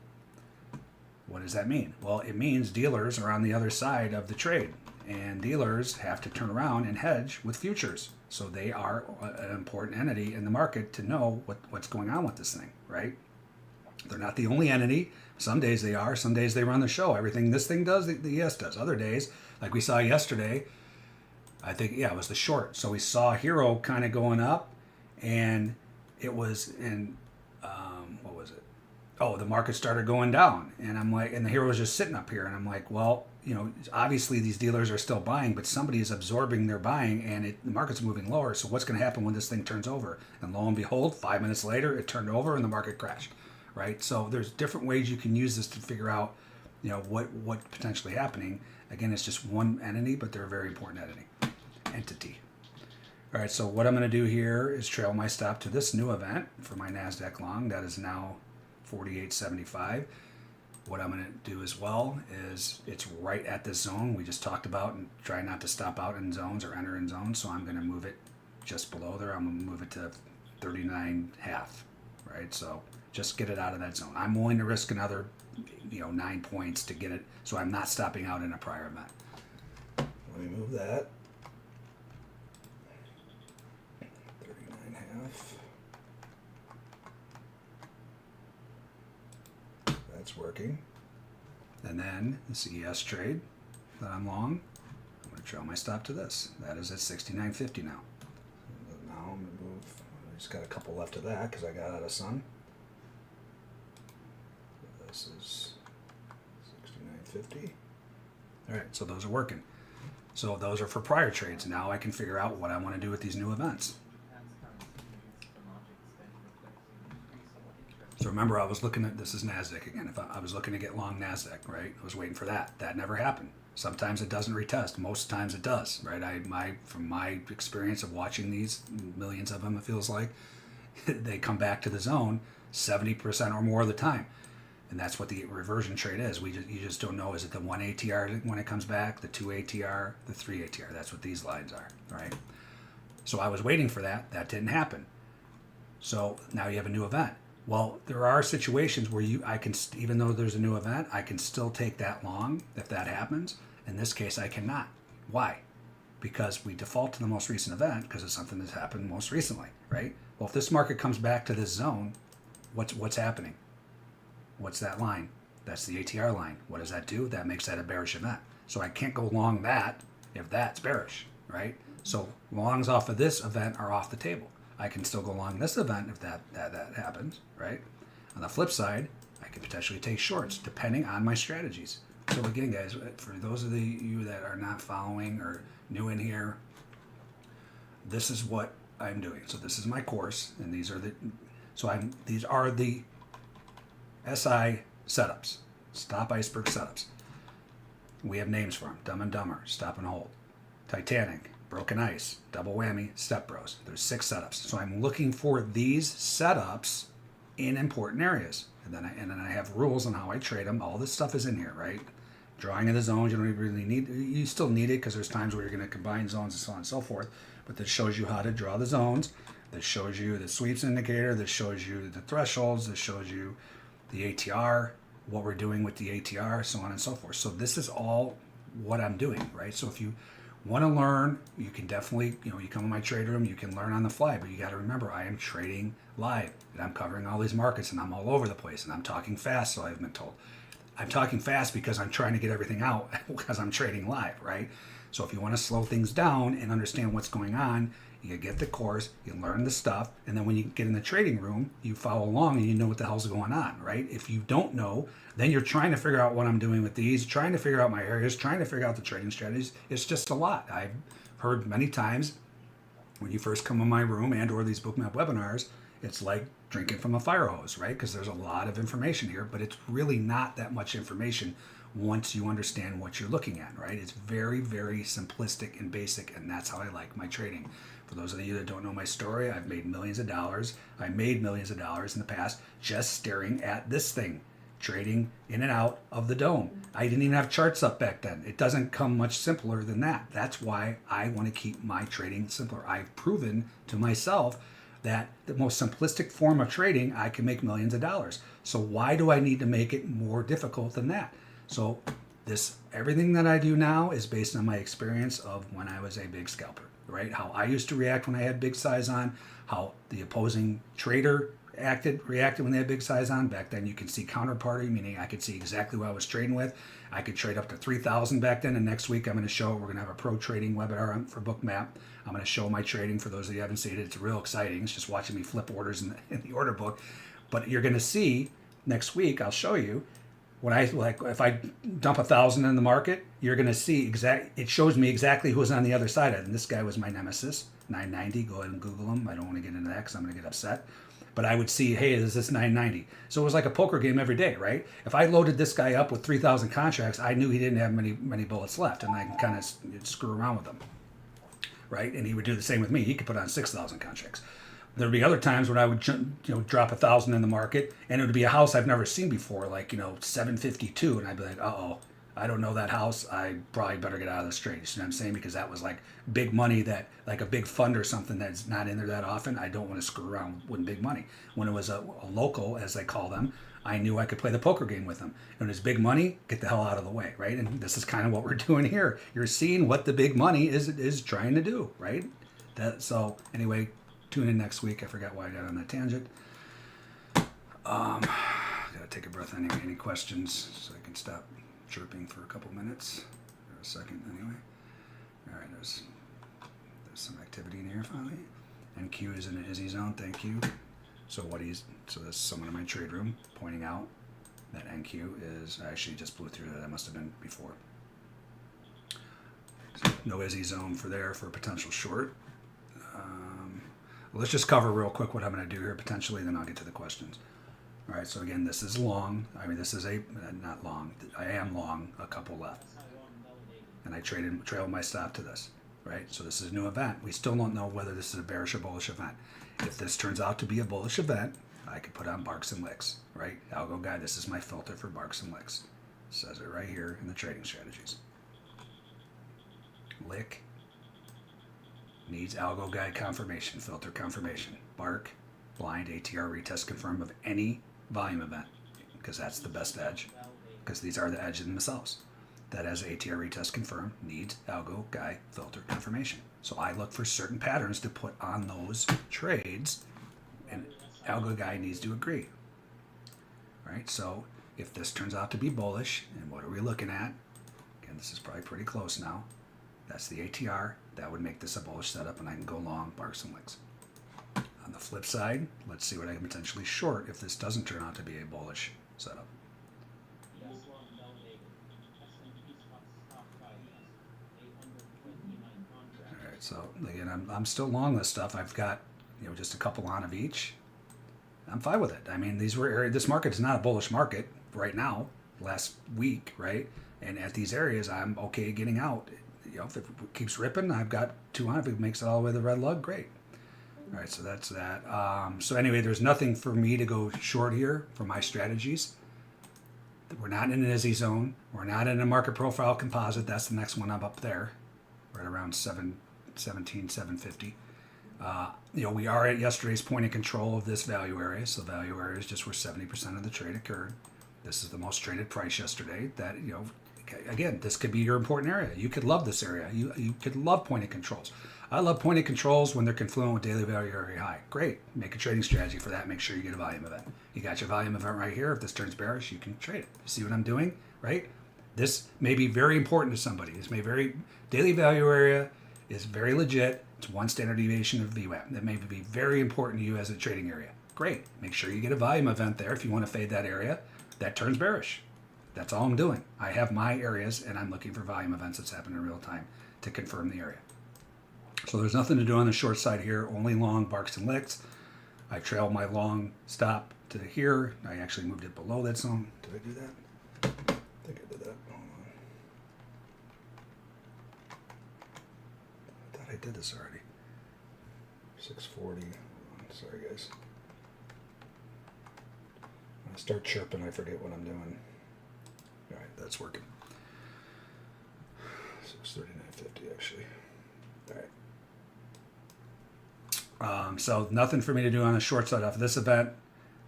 What does that mean? Well, it means dealers are on the other side of the trade. and dealers have to turn around and hedge with futures. So they are an important entity in the market to know what's going on with this thing, right? They're not the only entity. Some days they are. Some days they run the show. Everything this thing does, the ES does. Other days, like we saw yesterday, I think, yeah, it was the short. So we saw Hero kind of going up, and it was in, what was it? Oh, the market started going down. And I'm like, and the Hero was just sitting up here. And I'm like, well, you know, obviously these dealers are still buying, but somebody is absorbing their buying, and the market's moving lower. So what's going to happen when this thing turns over? And lo and behold, 5 minutes later, it turned over and the market crashed, right? So there's different ways you can use this to figure out, you know, what's potentially happening. Again, it's just one entity, but they're a very important entity. All right, so what I'm going to do here is trail my stop to this new event for my NASDAQ long. That is now 48.75. What I'm going to do as well is it's right at this zone we just talked about, and try not to stop out in zones or enter in zones. So I'm going to move it just below there. I'm going to move it to 39.5, right? So just get it out of that zone. I'm willing to risk another, 9 points to get it, so I'm not stopping out in a prior event. Let me move that. 39.5. That's working. And then this ES trade that I'm long, I'm going to trail my stop to this. That is at 69.50 now. Now I'm going to move. I just got a couple left of that because I got out of sun. This is 69.50. All right, so those are working. So those are for prior trades. Now I can figure out what I want to do with these new events. So remember, I was looking at, this is NASDAQ again. If I was looking to get long NASDAQ, right? I was waiting for that. That never happened. Sometimes it doesn't retest. Most times it does, right? From my experience of watching these, millions of them, it feels like, they come back to the zone 70% or more of the time. And that's what the reversion trade is. You just don't know. Is it the 1 ATR when it comes back, the 2 ATR, the 3 ATR? That's what these lines are, right? So I was waiting for that. That didn't happen. So now you have a new event. Well, there are situations where I can, even though there's a new event, I can still take that long if that happens. In this case, I cannot. Why? Because we default to the most recent event because it's something that's happened most recently, right? Well, if this market comes back to this zone, what's happening? What's that line? That's the ATR line. What does that do? That makes that a bearish event. So I can't go long that if that's bearish, right? So longs off of this event are off the table. I can still go long this event if that happens, right? On the flip side, I can potentially take shorts depending on my strategies. So again, guys, for those of you that are not following or new in here, this is what I'm doing. So this is my course, and these are the SI setups, Stop Iceberg setups. We have names for them: Dumb and Dumber, Stop and Hold, Titanic, Broken Ice, Double Whammy, Step Bros. There's 6 setups. So I'm looking for these setups in important areas. And then I have rules on how I trade them. All this stuff is in here, right? Drawing of the zones, you don't really need, you still need it because there's times where you're going to combine zones and so on and so forth. But this shows you how to draw the zones. This shows you the sweeps indicator. This shows you the thresholds. This shows you the ATR, what we're doing with the ATR, so on and so forth. So this is all what I'm doing, right? So if you want to learn, you can definitely, you come in my trade room, you can learn on the fly, but you got to remember, I am trading live, and I'm covering all these markets, and I'm all over the place, and I'm talking fast, so I've been told. I'm talking fast because I'm trying to get everything out because I'm trading live, right? So if you want to slow things down and understand what's going on, you get the course, you learn the stuff, and then when you get in the trading room, you follow along and you know what the hell's going on, right? If you don't know, then you're trying to figure out what I'm doing with these, trying to figure out my areas, trying to figure out the trading strategies. It's just a lot. I've heard many times when you first come in my room and or these Bookmap webinars, it's like drinking from a fire hose, right? Because there's a lot of information here, but it's really not that much information once you understand what you're looking at, right? It's very, very simplistic and basic, and that's how I like my trading. For those of you that don't know my story, I've made millions of dollars. I made millions of dollars in the past just staring at this thing, trading in and out of the dome. I didn't even have charts up back then. It doesn't come much simpler than that. That's why I want to keep my trading simpler. I've proven to myself that the most simplistic form of trading, I can make millions of dollars. So why do I need to make it more difficult than that? So Everything that I do now is based on my experience of when I was a big scalper, right? How I used to react when I had big size on, how the opposing trader reacted when they had big size on. Back then you could see counterparty, meaning I could see exactly what I was trading with. I could trade up to 3,000 back then, and next week I'm going to show, we're going to have a pro trading webinar for Bookmap. I'm going to show my trading for those of you who haven't seen it. It's real exciting. It's just watching me flip orders in the order book. But you're going to see next week, I'll show you, when if I dump 1,000 in the market, you're going to see it shows me exactly who's on the other side of it. And this guy was my nemesis, 990. Go ahead and Google him. I don't want to get into that because I'm going to get upset. But I would see, hey, is this 990? So it was like a poker game every day, right? If I loaded this guy up with 3,000 contracts, I knew he didn't have many bullets left, and I can kind of screw around with him, right? And he would do the same with me. He could put on 6,000 contracts. There'd be other times when I would drop 1,000 in the market, and it would be a house I've never seen before, like 752, and I'd be like, uh-oh, I don't know that house. I probably better get out of this trade. You see what I'm saying? Because that was like big money, that like a big fund or something that's not in there that often. I don't want to screw around with big money. When it was a local, as they call them, I knew I could play the poker game with them. And it's big money, get the hell out of the way, right? And this is kind of what we're doing here. You're seeing what the big money is trying to do, right? So anyway, tune in next week. I forgot why I got on that tangent. Gotta take a breath anyway. Any questions so I can stop chirping for a couple minutes or a second anyway. All right, there's some activity in here finally. NQ is in the Izzy zone. Thank you. So there's someone in my trade room pointing out that NQ is, I actually just blew through that. That must have been before. So no Izzy zone for a potential short. Let's just cover real quick what I'm going to do here potentially, then I'll get to the questions. All right, so again, this is long. I mean, this is not long. I am long, a couple left. And I trail my stop to this, right? So this is a new event. We still don't know whether this is a bearish or bullish event. If this turns out to be a bullish event, I could put on barks and licks, right? Algo guy, this is my filter for barks and licks. It says it right here in the trading strategies. Lick needs algo guide confirmation, filter confirmation. Bark, blind, ATR retest confirm of any volume event, because that's the best edge, because these are the edge in themselves. That has ATR retest confirm, needs algo guide filter confirmation. So I look for certain patterns to put on those trades, and algo guy needs to agree. All right, so if this turns out to be bullish, and what are we looking at? Again, this is probably pretty close now. That's the ATR. That would make this a bullish setup, and I can go long, barks and licks. On the flip side, let's see what I can potentially short if this doesn't turn out to be a bullish setup. All right, so again, I'm still long this stuff. I've got just a couple on of each. I'm fine with it. I mean, this market is not a bullish market right now. Last week, right? And at these areas, I'm okay getting out. If it keeps ripping, I've got 2 on. If it makes it all the way to the red lug, great. All right, so that's that. So anyway, there's nothing for me to go short here for my strategies. We're not in an Izzy zone. We're not in a market profile composite. That's the next one up there, right around 750. We are at yesterday's point of control of this value area. So value area is just where 70% of the trade occurred. This is the most traded price yesterday. That again, this could be your important area. You could love this area. You could love point of controls. I love point of controls when they're confluent with daily value area high. Great. Make a trading strategy for that. Make sure you get a volume event. You got your volume event right here. If this turns bearish, you can trade it. You see what I'm doing, right? This may be very important to somebody. Daily value area is very legit. It's 1 standard deviation of VWAP. That may be very important to you as a trading area. Great. Make sure you get a volume event there if you want to fade that area. That turns bearish. That's all I'm doing. I have my areas, and I'm looking for volume events that's happening in real time to confirm the area. So there's nothing to do on the short side here, only long barks and licks. I trailed my long stop to here. I actually moved it below that zone. Did I do that? I think I did that. Hold on. I thought I did this already. 640. Sorry, guys. When I start chirping, I forget what I'm doing. All right, that's working. So it's 39.50 actually. All right. So nothing for me to do on the short side off of this event.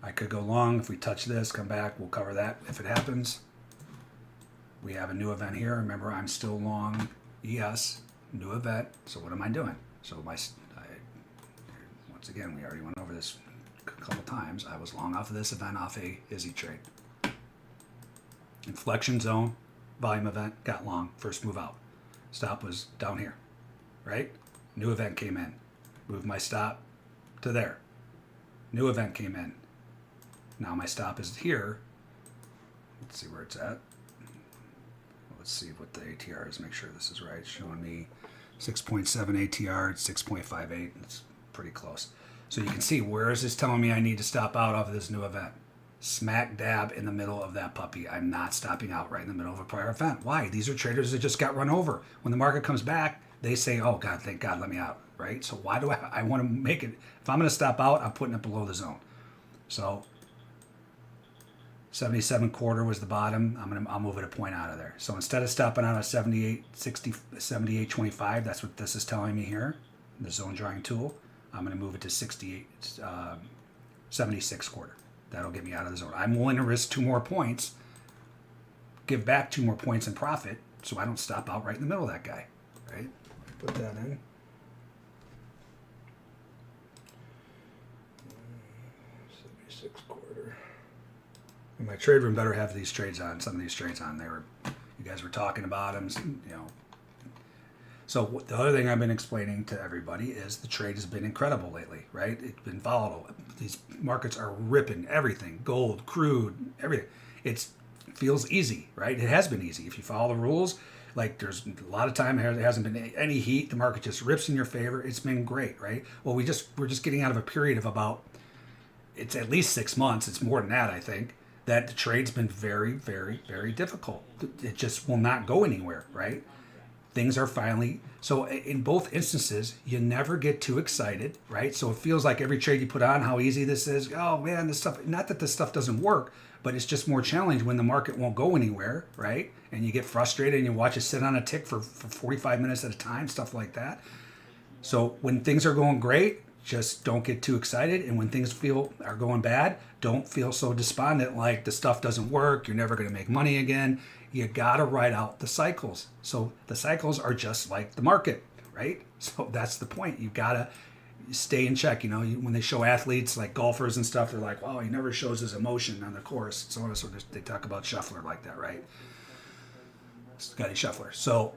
I could go long if we touch this, come back, we'll cover that if it happens. we have a new event here. Remember, I'm still long ES, new event. So what am I doing? So once again, we already went over this a couple times. I was long off of this event off a Izzy trade. Inflection zone, volume event, got long, first move out. Stop was down here, right? New event came in, moved my stop to there. New event came in. Now my stop is here. Let's see where it's at. Let's see what the ATR is, make sure this is right. It's showing me 6.7 ATR, it's 6.58, it's pretty close. So you can see, where is this telling me I need to stop out of this new event? Smack dab in the middle of that puppy. I'm not stopping out right in the middle of a prior event. Why? These are traders that just got run over. When the market comes back, they say, oh God, thank God, let me out, right? So why do I want to make it, if I'm going to stop out, I'm putting it below the zone. So 77 quarter was the bottom. I'll move it a point out of there. So instead of stopping out at 78.25, that's what this is telling me here, the zone drawing tool, I'm going to move it to 76 quarter. That'll get me out of the zone. I'm willing to risk 2 more points, give back 2 more points in profit, so I don't stop out right in the middle of that guy, right? Put that in. Quarter. And my trade room better have these trades on. Some of these trades on. You guys were talking about them. You know. So the other thing I've been explaining to everybody is the trade has been incredible lately, right? It's been volatile. These markets are ripping everything, gold, crude, everything. It feels easy, right? It has been easy if you follow the rules. Like, there's a lot of time there hasn't been any heat. The market just rips in your favor. It's been great, right? Well, we're just getting out of a period of about, it's at least 6 months. It's more than that, I think, that the trade's been very, very, very difficult. It just will not go anywhere, right? Things are finally, so in both instances, you never get too excited, right? So it feels like every trade you put on, how easy this is. Oh man, this stuff, not that this stuff doesn't work, but it's just more challenging when the market won't go anywhere, right? And you get frustrated and you watch it sit on a tick for 45 minutes at a time, stuff like that. So when things are going great, just don't get too excited. And when things are going bad, don't feel so despondent like the stuff doesn't work, you're never going to make money again. You got to ride out the cycles. So the cycles are just like the market, right? So that's the point. You got to stay in check. You know, when they show athletes like golfers and stuff, they're like, wow, he never shows his emotion on the course. So they talk about Scheffler like that, right? Scotty Scheffler. So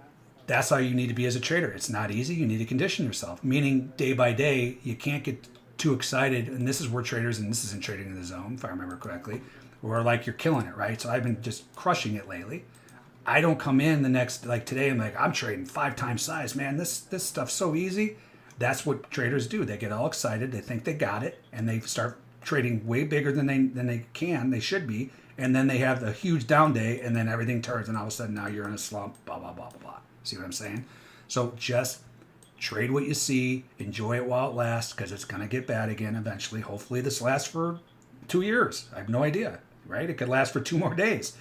that's how you need to be as a trader. It's not easy. You need to condition yourself, meaning day by day, you can't get too excited. And this is where traders, and this isn't trading in the zone, if I remember correctly, where like you're killing it, right? So I've been just crushing it lately. I don't come in the next, like today, I'm like, I'm trading 5 times size, man. This stuff's so easy. That's what traders do. They get all excited. They think they got it, and they start trading way bigger than they should be. And then they have the huge down day, and then everything turns, and all of a sudden now you're in a slump, blah, blah, blah, blah, blah. See what I'm saying? So just trade what you see, enjoy it while it lasts, because it's going to get bad again eventually. Hopefully this lasts for 2 years. I have no idea, right? It could last for 2 more days.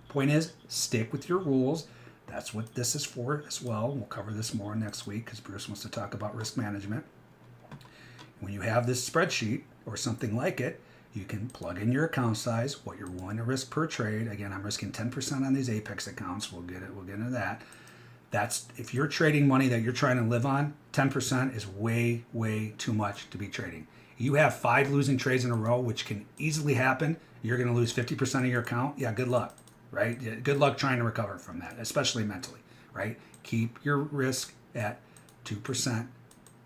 Point is, stick with your rules. That's what this is for as well. We'll cover this more next week because Bruce wants to talk about risk management. When you have this spreadsheet or something like it, you can plug in your account size, what you're willing to risk per trade. Again, I'm risking 10% on these Apex accounts. We'll get into that. That's, if you're trading money that you're trying to live on, 10% is way, way too much to be trading. You have 5 losing trades in a row, which can easily happen. You're going to lose 50% of your account. Yeah, good luck, right? Good luck trying to recover from that, especially mentally, right? Keep your risk at 2%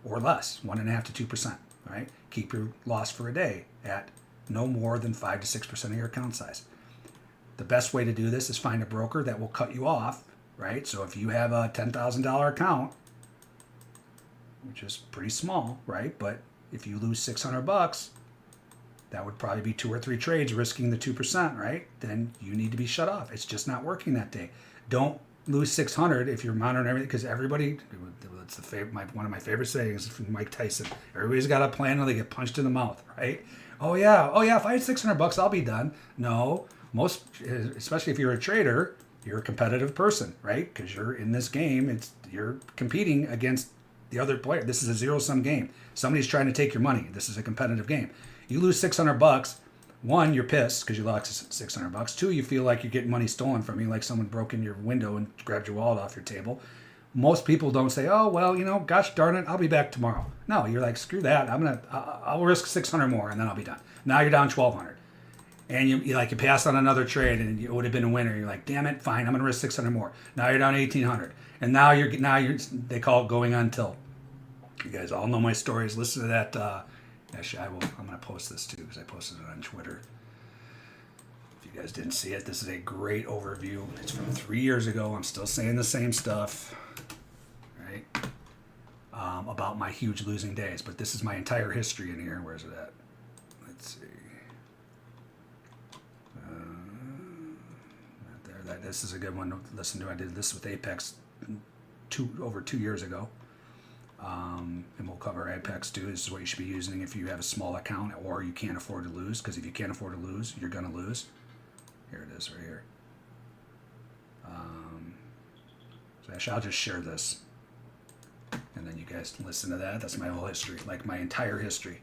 or less, 1.5 to 2%, right? Keep your loss for a day at no more than 5 to 6% of your account size. The best way to do this is find a broker that will cut you off, right? So if you have a $10,000 account, which is pretty small, right? But if you lose $600, that would probably be 2 or 3 trades risking the 2%, right? Then you need to be shut off. It's just not working that day. Don't lose 600 if you're monitoring everything, because everybody, it's one of my favorite sayings from Mike Tyson. Everybody's got a plan until they get punched in the mouth, right? Oh yeah, if I had $600, I'll be done. No, especially if you're a trader, you're a competitive person, right? Because you're in this game, you're competing against the other player. This is a zero-sum game. Somebody's trying to take your money. This is a competitive game. You lose $600, One, you're pissed because you lost $600. Two, you feel like you're getting money stolen from you, like someone broke in your window and grabbed your wallet off your table. Most people don't say, "Oh well, gosh darn it, I'll be back tomorrow." No, you're like, "Screw that, I'll risk 600 more and then I'll be done." Now you're down 1,200, and you passed on another trade and it would have been a winner. You're like, "Damn it, fine, I'm gonna risk 600 more." Now you're down 1,800, and now you're they call it going on tilt. You guys all know my stories. Listen to that. Actually, I'm gonna post this too because I posted it on Twitter. If you guys didn't see it, this is a great overview. It's from 3 years ago. I'm still saying the same stuff. About my huge losing days, but this is my entire history in here. Where's it at? Let's see. Not there. This is a good one to listen to. I did this with Apex over 2 years ago, and we'll cover Apex too. This is what you should be using if you have a small account or you can't afford to lose. Because if you can't afford to lose, you're gonna lose. Here it is, right here. So actually, I'll just share this. And then you guys can listen to that. That's my whole history, like my entire history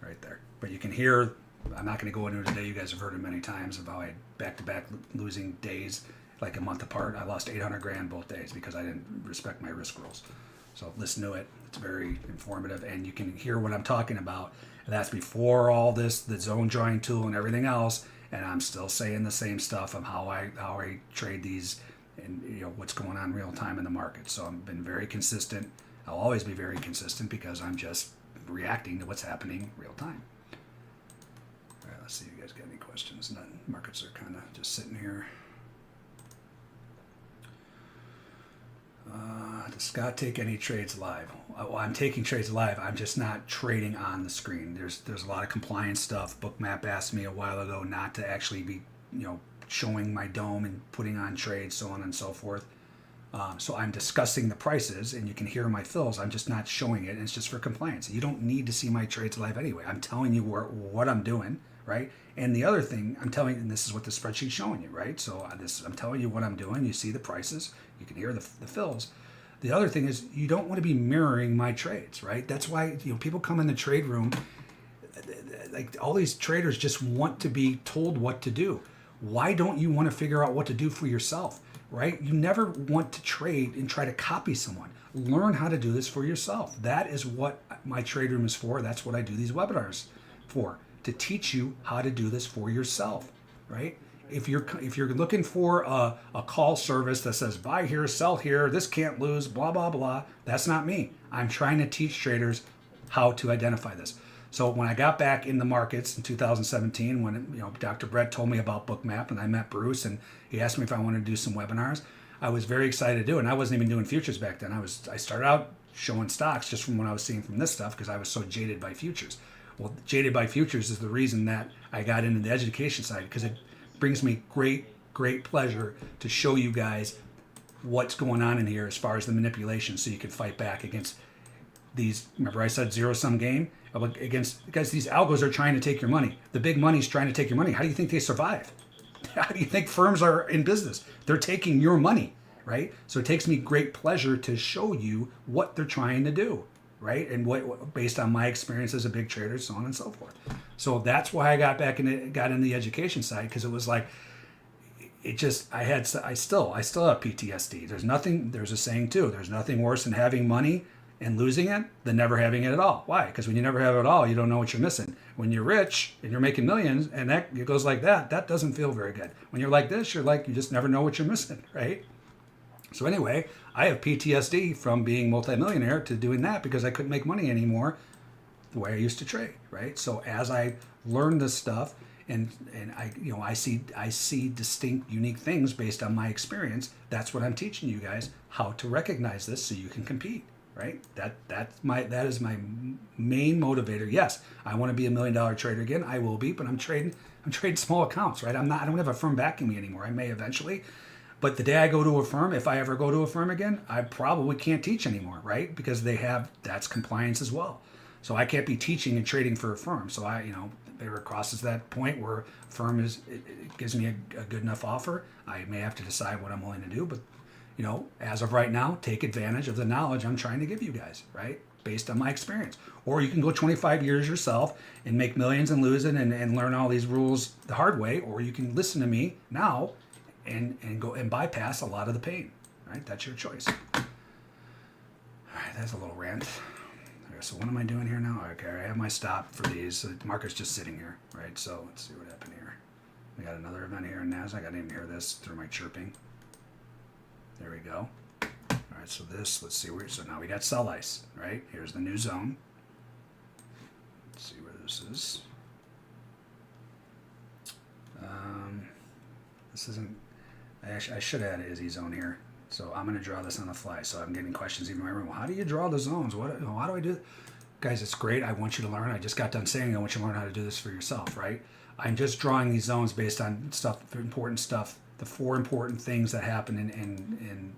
right there. But you can hear, I'm not going to go into it today. You guys have heard it many times about I had back-to-back losing days, like a month apart. I lost 800 grand both days because I didn't respect my risk rules. So listen to it. It's very informative. And you can hear what I'm talking about. And that's before all this, the zone drawing tool and everything else. And I'm still saying the same stuff of how I trade these and what's going on real time in the market. So I've been very consistent. I'll always be very consistent because I'm just reacting to what's happening real time. All right, let's see if you guys got any questions. None. Markets are kind of just sitting here. Does Scott take any trades live? Well, I'm taking trades live. I'm just not trading on the screen. There's a lot of compliance stuff. Bookmap asked me a while ago not to actually be showing my dome and putting on trades, so on and so forth. So I'm discussing the prices, and you can hear my fills. I'm just not showing it, and it's just for compliance. You don't need to see my trades live anyway. I'm telling you what I'm doing, right? And the other thing, I'm telling you, and this is what the spreadsheet's showing you, right? So I'm telling you what I'm doing. You see the prices. You can hear the fills. The other thing is you don't want to be mirroring my trades, right? That's why people come in the trade room, like all these traders just want to be told what to do. Why don't you want to figure out what to do for yourself, right? You never want to trade and try to copy someone. Learn how to do this for yourself. That is what my trade room is for. That's what I do these webinars for, to teach you how to do this for yourself, right? If you're looking for a call service that says buy here, sell here, this can't lose, blah, blah, blah, that's not me. I'm trying to teach traders how to identify this. So when I got back in the markets in 2017, when Dr. Brett told me about Bookmap and I met Bruce and he asked me if I wanted to do some webinars, I was very excited to do it. And I wasn't even doing futures back then. I started out showing stocks just from what I was seeing from this stuff because I was so jaded by futures. Well, jaded by futures is the reason that I got into the education side because it brings me great pleasure to show you guys what's going on in here as far as the manipulation so you can fight back against these. Remember I said zero-sum game? Because these algos are trying to take your money. The big money's trying to take your money. How do you think they survive? How do you think firms are in business? They're taking your money, right? So it takes me great pleasure to show you what they're trying to do, right? And what based on my experience as a big trader, so on and so forth. So that's why I got in the education side because it was like, I still have PTSD. There's a saying too. There's nothing worse than having money and losing it than never having it at all. Why? Because when you never have it at all, you don't know what you're missing. When you're rich and you're making millions and it goes like that doesn't feel very good. When you're like this, you just never know what you're missing, right? So anyway, I have PTSD from being multimillionaire to doing that because I couldn't make money anymore the way I used to trade, right? So as I learned this stuff and I see distinct, unique things based on my experience, that's what I'm teaching you guys, how to recognize this so you can compete. Right? That is my main motivator. Yes, I want to be $1 million trader again. I will be, but I'm trading small accounts, right? I don't have a firm backing me anymore. I may eventually, but the day I go to a firm, if I ever go to a firm again, I probably can't teach anymore, right? Because that's compliance as well. So I can't be teaching and trading for a firm. So if it ever crosses that point where a firm it gives me a good enough offer, I may have to decide what I'm willing to do, but as of right now, take advantage of the knowledge I'm trying to give you guys, right? based on my experience. Or you can go 25 years yourself and make millions and lose it and learn all these rules the hard way, or you can listen to me now and go and bypass a lot of the pain, right? That's your choice. All right, that's a little rant. Okay, so what am I doing here now? Okay, I have my stop for these. So the market's just sitting here, right? So let's see what happened here. We got another event here in NASDAQ. I didn't even hear this through my chirping. There we go. All right, so this, let's see where, so now we got sell ice, right? Here's the new zone. Let's see where this is. This isn't, I should have had an Izzy zone here. So I'm going to draw this on the fly. So I'm getting questions even in my room. Well, how do you draw the zones? How do I do it? Guys, it's great. I want you to learn. I just got done saying I want you to learn how to do this for yourself, right? I'm just drawing these zones based on stuff, important stuff, the 4 important things that happen in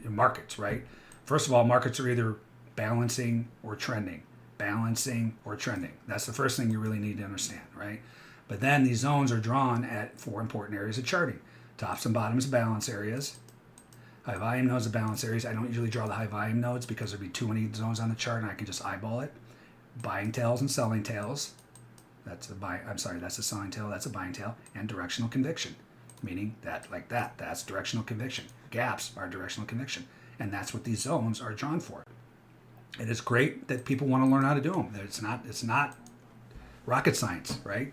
markets, right? First of all, markets are either balancing or trending. Balancing or trending. That's the first thing you really need to understand, right? But then these zones are drawn at 4 important areas of charting. Tops and bottoms balance areas. High volume nodes of balance areas. I don't usually draw the high volume nodes because there'd be too many zones on the chart and I can just eyeball it. Buying tails and selling tails. That's a buy. I'm sorry, that's a selling tail. That's a buying tail. And directional conviction, meaning that like that. That's directional conviction. Gaps are directional conviction, and that's what these zones are drawn for. It is great that people want to learn how to do them. It's not rocket science, right?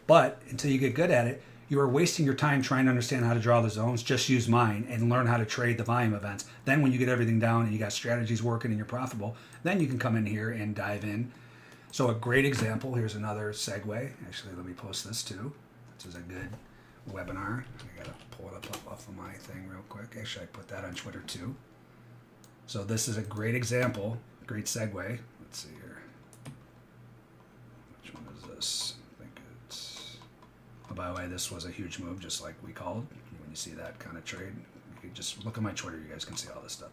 But until you get good at it, you are wasting your time trying to understand how to draw the zones. Just use mine and learn how to trade the volume events. Then when you get everything down and you got strategies working and you're profitable, then you can come in here and dive in. So a great example, here's another segue. Actually, let me post this too. This is a good webinar. I gotta pull it up off of my thing real quick. Actually, I put that on Twitter too. So this is a great example, great segue. Let's see here. Which one is this? I think it's... Oh, by the way, this was a huge move, just like we called. When you see that kind of trade, you can just look at my Twitter. You guys can see all this stuff.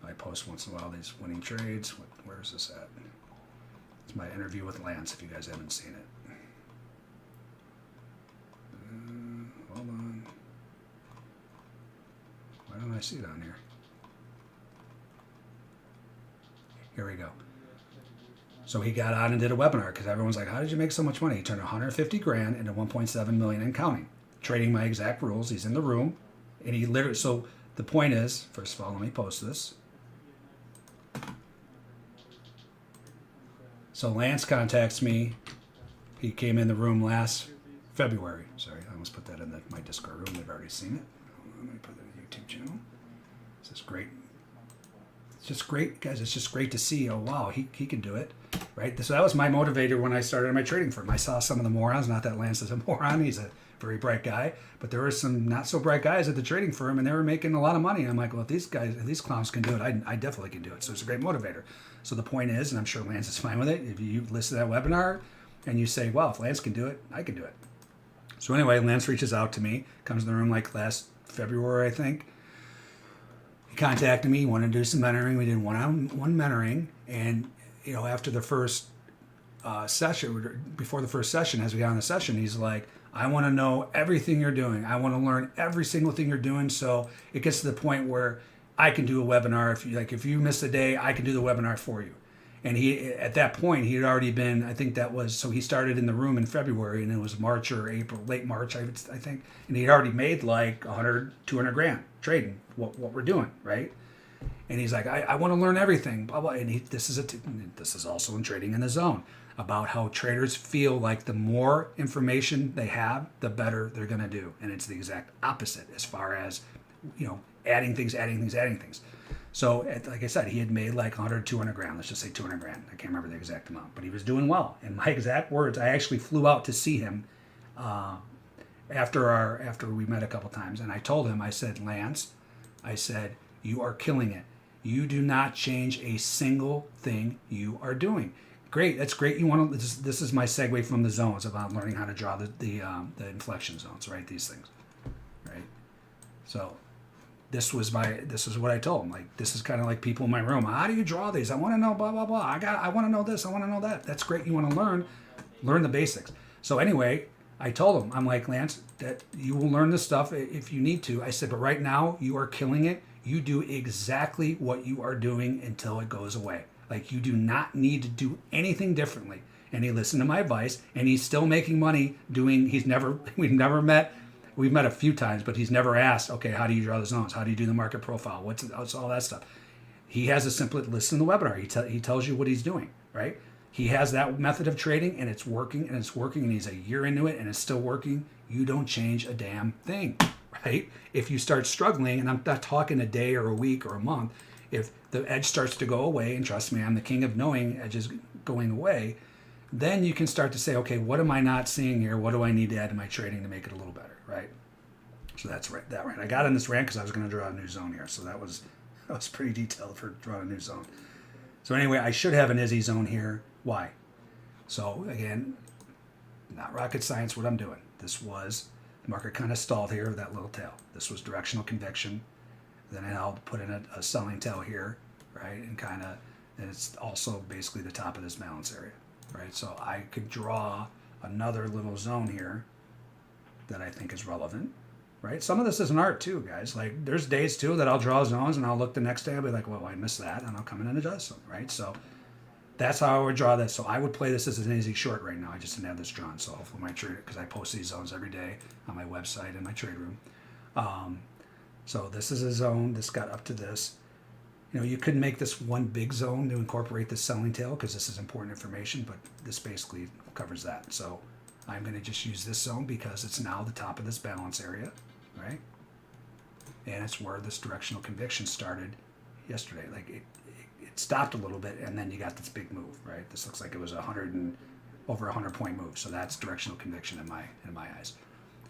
I post once in a while these winning trades. Where is this at? It's my interview with Lance, if you guys haven't seen it. Hold on. Why don't I see it on here? Here we go. So he got on and did a webinar because everyone's like, how did you make so much money? He turned 150 grand into 1.7 million and counting. Trading my exact rules. He's in the room. And he literally, so the point is, first of all, let me post this. So Lance contacts me. He came in the room last February. Sorry, I almost put that in my Discord room. They've already seen it. Let me put it in the YouTube channel. This is great. It's just great, guys. It's just great to see. Oh, wow, he can do it, right? So that was my motivator when I started my trading firm. I saw some of the morons. Not that Lance is a moron. He's a very bright guy. But there were some not so bright guys at the trading firm, and they were making a lot of money. And I'm like, well, if these clowns can do it, I definitely can do it. So it's a great motivator. So the point is, and I'm sure Lance is fine with it, if you listen to that webinar and you say, well, if Lance can do it, I can do it. So anyway, Lance reaches out to me, comes in the room like last February, I think. He contacted me, he wanted to do some mentoring. We did one-on-one mentoring. And, you know, after the first session, before the first session, as we got on the session, he's like, I want to know everything you're doing. I want to learn every single thing you're doing. So it gets to the point where I can do a webinar. If you miss a day, I can do the webinar for you. And he, at that point, he had already been, I think that was, so he started in the room in February, and it was March or April, late March, I think. And he'd already made like 100, 200 grand trading what we're doing, right? And he's like, I want to learn everything, blah, blah. And this is also in Trading in the Zone, about how traders feel like the more information they have, the better they're going to do. And it's the exact opposite as far as, you know, adding things. So, like I said, he had made like 100, 200 grand. Let's just say 200 grand. I can't remember the exact amount, but he was doing well. In my exact words, I actually flew out to see him after we met a couple times, and I told him, I said, Lance, I said, you are killing it. You do not change a single thing you are doing. Great, that's great. You want to? This is my segue from the zones about learning how to draw the inflection zones, right? These things, right? So. This was what I told him. Like, this is kind of like people in my room. How do you draw these? I want to know blah, blah, blah. I want to know this. I want to know that. That's great. You want to learn the basics. So anyway, I told him, I'm like, Lance, that you will learn this stuff if you need to. I said, but right now you are killing it. You do exactly what you are doing until it goes away. Like, you do not need to do anything differently. And he listened to my advice, and he's still making money doing, we've never met. We've met a few times, but he's never asked, okay, how do you draw the zones? How do you do the market profile? What's all that stuff? He has a simple listen to the webinar. He tells you what he's doing, right? He has that method of trading, and it's working, and he's a year into it, and it's still working. You don't change a damn thing, right? If you start struggling, and I'm not talking a day or a week or a month, if the edge starts to go away, and trust me, I'm the king of knowing edges going away, then you can start to say, okay, what am I not seeing here? What do I need to add to my trading to make it a little better, right? So that's right. I got in this rant because I was going to draw a new zone here, so that was pretty detailed for drawing a new zone. So anyway, I should have an Izzy zone here. Why? So again, not rocket science what I'm doing. This was, the market kind of stalled here with that little tail. This was directional conviction. Then I'll put in a selling tail here, right? And it's also basically the top of this balance area, right? So I could draw another little zone here that I think is relevant, right? Some of this is an art too, guys. Like, there's days too that I'll draw zones and I'll look the next day, I'll be like, well, I missed that, and I'll come in and adjust them, right? So that's how I would draw this. So I would play this as an easy short right now. I just didn't have this drawn, so hopefully my trade, because I post these zones every day on my website and my trade room. So this is a zone. This got up to this. You know, you could make this one big zone to incorporate this selling tail because this is important information, but this basically covers that. So I'm going to just use this zone because it's now the top of this balance area, right? And it's where this directional conviction started yesterday. Like, it stopped a little bit, and then you got this big move, right? This looks like it was over 100 point move. So that's directional conviction in my eyes.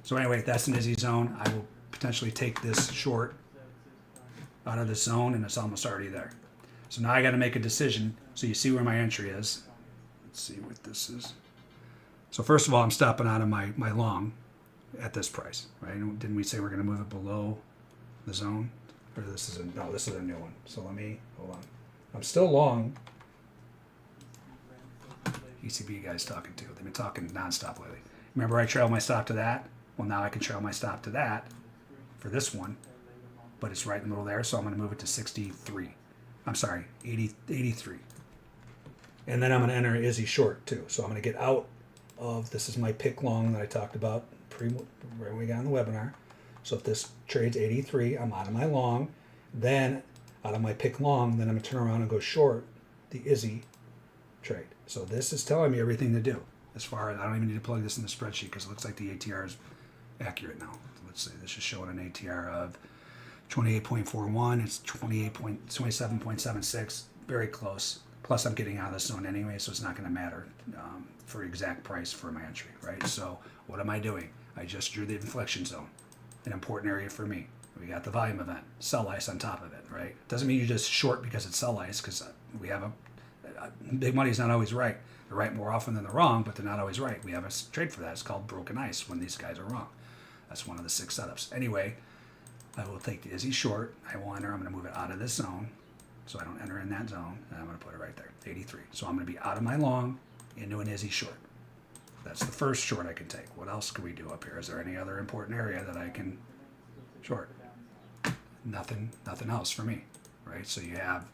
So anyway, that's an Izzy zone. I will potentially take this short out of the zone, and it's almost already there. So now I got to make a decision. So you see where my entry is. Let's see what this is. So first of all, I'm stopping out of my long at this price, right? Didn't we say we're going to move it below the zone? Or this is a new one. So let me, hold on. I'm still long. ECB guys talking to. They've been talking nonstop lately. Remember I trailed my stop to that? Well, now I can trail my stop to that for this one, but it's right in the middle there, so I'm going to move it to 63. I'm sorry, 83. And then I'm going to enter Izzy short too. So I'm going to get out of, this is my pick long that I talked about when we got on the webinar. So if this trades 83, I'm out of my long. Then out of my pick long, then I'm going to turn around and go short the Izzy trade. So this is telling me everything to do. As far as, I don't even need to plug this in the spreadsheet because it looks like the ATR is accurate now. Let's see, this is showing an ATR of 28.41. It's 27.76, very close. Plus I'm getting out of this zone anyway, so it's not going to matter for exact price for my entry, right? So what am I doing? I just drew the inflection zone, an important area for me. We got the volume event, sell ice on top of it, right? Doesn't mean you just short because it's sell ice, because we have big money is not always right. They're right more often than they're wrong, but they're not always right. We have a trade for that. It's called broken ice when these guys are wrong. That's one of the 6 setups. Anyway, I will take the Izzy short. I will enter. I'm going to move it out of this zone, so I don't enter in that zone, and I'm going to put it right there, 83. So I'm going to be out of my long into an Izzy short. That's the first short I can take. What else can we do up here? Is there any other important area that I can short? Nothing else for me, right? So you have,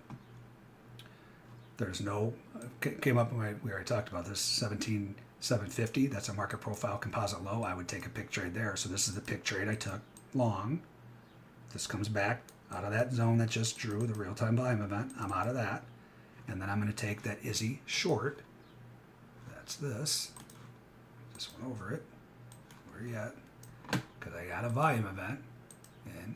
there's no, came up when we already talked about this, 17,750. That's a market profile composite low. I would take a pick trade there. So this is the pick trade I took long. This comes back out of that zone that just drew the real-time volume event. I'm out of that. And then I'm going to take that Izzy short. That's this. Just went over it. Where are you at? Because I got a volume event in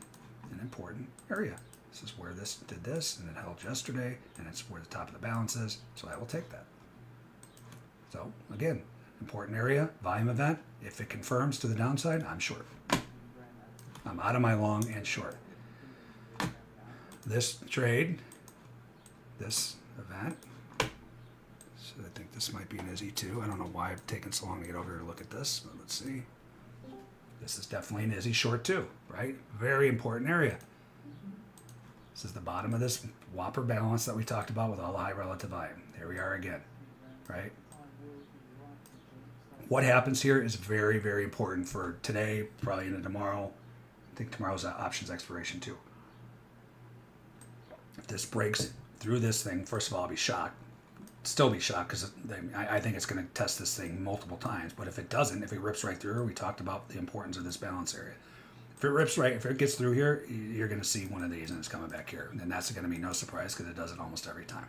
an important area. This is where this did this, and it held yesterday, and it's where the top of the balance is, so I will take that. So, again, important area, volume event. If it confirms to the downside, I'm short. I'm out of my long and short. This trade, this event, so I think this might be an Izzy too. I don't know why I've taken so long to get over here to look at this, but let's see. This is definitely an Izzy short too, right? Very important area. This is the bottom of this whopper balance that we talked about with all the high relative volume. There we are again, right? What happens here is very, very important for today, probably into tomorrow. I think tomorrow's options expiration too. if this breaks through this thing, first of all, I'll be shocked. Still be shocked because I think it's going to test this thing multiple times. But if it doesn't, if it rips right through, we talked about the importance of this balance area. If it gets through here, you're going to see one of these and it's coming back here. And that's going to be no surprise because it does it almost every time,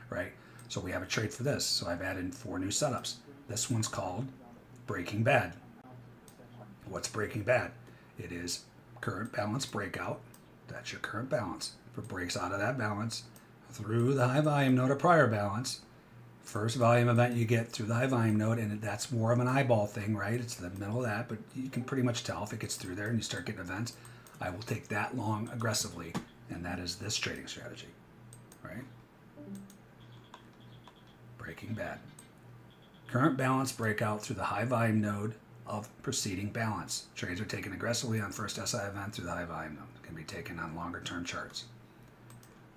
right? So we have a trade for this. So I've added 4 new setups. This one's called Breaking Bad. What's Breaking Bad? It is current balance breakout. That's your current balance. If it breaks out of that balance through the high volume node or prior balance, first volume event you get through the high volume node, and that's more of an eyeball thing, right? It's the middle of that, but you can pretty much tell if it gets through there and you start getting events. I will take that long aggressively, and that is this trading strategy, right? Breaking Bad. Current balance breakout through the high volume node of preceding balance. Trades are taken aggressively on first SI event through the high volume node. Can be taken on longer term charts.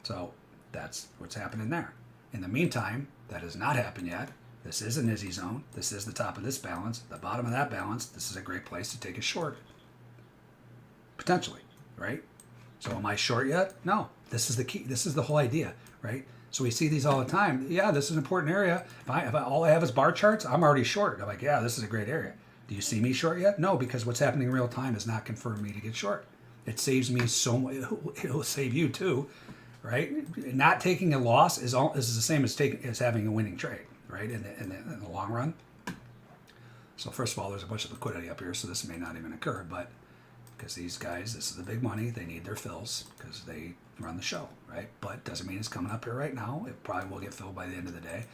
So that's what's happening there. In the meantime, that has not happened yet. This is an Izzy zone. This is the top of this balance. The bottom of that balance, this is a great place to take a short. Potentially, right? So am I short yet? No. This is the key. This is the whole idea, right? So we see these all the time. Yeah, this is an important area. If all I have is bar charts, I'm already short. I'm like, yeah, this is a great area. Do you see me short yet? No, because what's happening in real time is not confirmed me to get short. It saves me so much. It'll save you too, right? Not taking a loss is the same as having a winning trade, right? In the long run. So first of all, there's a bunch of liquidity up here, so this may not even occur. But because these guys, this is the big money, they need their fills because they run the show, right? But doesn't mean it's coming up here right now. It probably will get filled by the end of the day.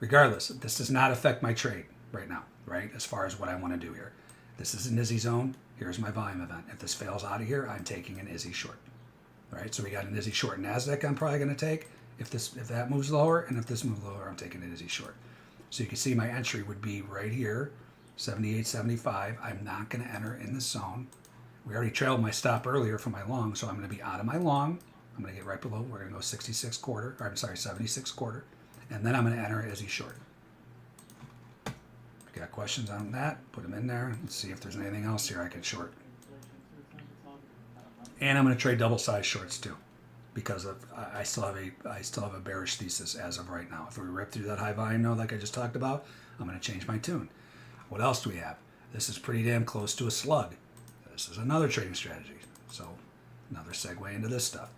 Regardless, this does not affect my trade right now, right? As far as what I want to do here. This is an Izzy zone. Here's my volume event. If this fails out of here, I'm taking an Izzy short. All right, so we got an Izzy short NASDAQ I'm probably going to take. If that moves lower, and if this moves lower, I'm taking an Izzy short. So you can see my entry would be right here, 78.75. I'm not going to enter in this zone. We already trailed my stop earlier for my long, so I'm going to be out of my long. I'm going to get right below. We're going to go 76 quarter, or I'm sorry, 76 quarter. And then I'm going to enter Izzy short. If you got questions on that, put them in there and see if there's anything else here I can short. And I'm going to trade double size shorts too, because I still have a bearish thesis as of right now. If we rip through that high volume node like I just talked about, I'm going to change my tune. What else do we have? This is pretty damn close to a slug. This is another trading strategy. So another segue into this stuff.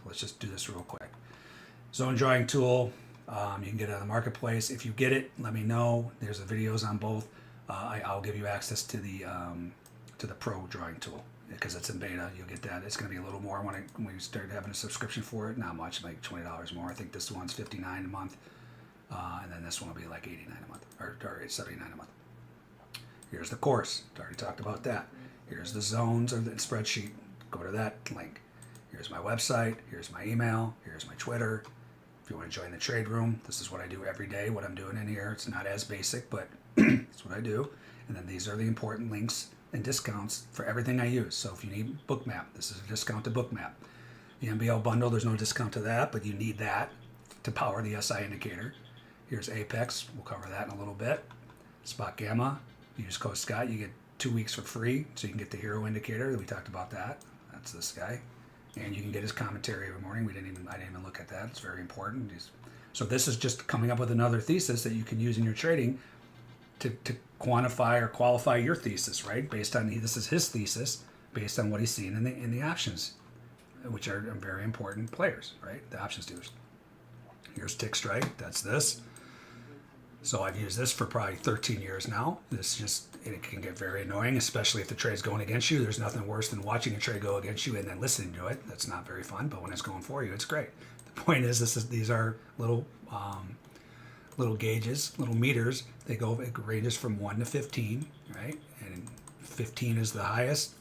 Let's just do this real quick. Zone drawing tool. You can get it on the marketplace. If you get it, let me know. There's the videos on both. I'll give you access to the pro drawing tool because it's in beta. You'll get that. It's going to be a little more when we start having a subscription for it. Not much, like $20 more. I think this one's $59 a month, and then this one will be like $89 a month or $79 a month. Here's the course. Already talked about that. Here's the zones or the spreadsheet. Go to that link. Here's my website. Here's my email. Here's my Twitter. If you want to join the trade room, this is what I do every day, what I'm doing in here. It's not as basic, but it's what I do. And then these are the important links and discounts for everything I use. So if you need Bookmap, this is a discount to Bookmap. The MBL bundle, there's no discount to that, but you need that to power the SI indicator. Here's Apex. We'll cover that in a little bit. Spot Gamma. Use code Scott. You get 2 weeks for free, so you can get the hero indicator. We talked about that. That's this guy. And you can get his commentary every morning. I didn't even look at that. It's very important. So this is just coming up with another thesis that you can use in your trading to quantify or qualify your thesis, right? Based on this is his thesis based on what he's seen in the options, which are very important players, right? The options dealers. Here's Tick Strike. That's this. So I've used this for probably 13 years now. It can get very annoying, especially if the trade's going against you. There's nothing worse than watching a trade go against you and then listening to it. That's not very fun, but when it's going for you, it's great. The point is, these are little gauges, little meters. It ranges from 1 to 15, right? And 15 is the highest,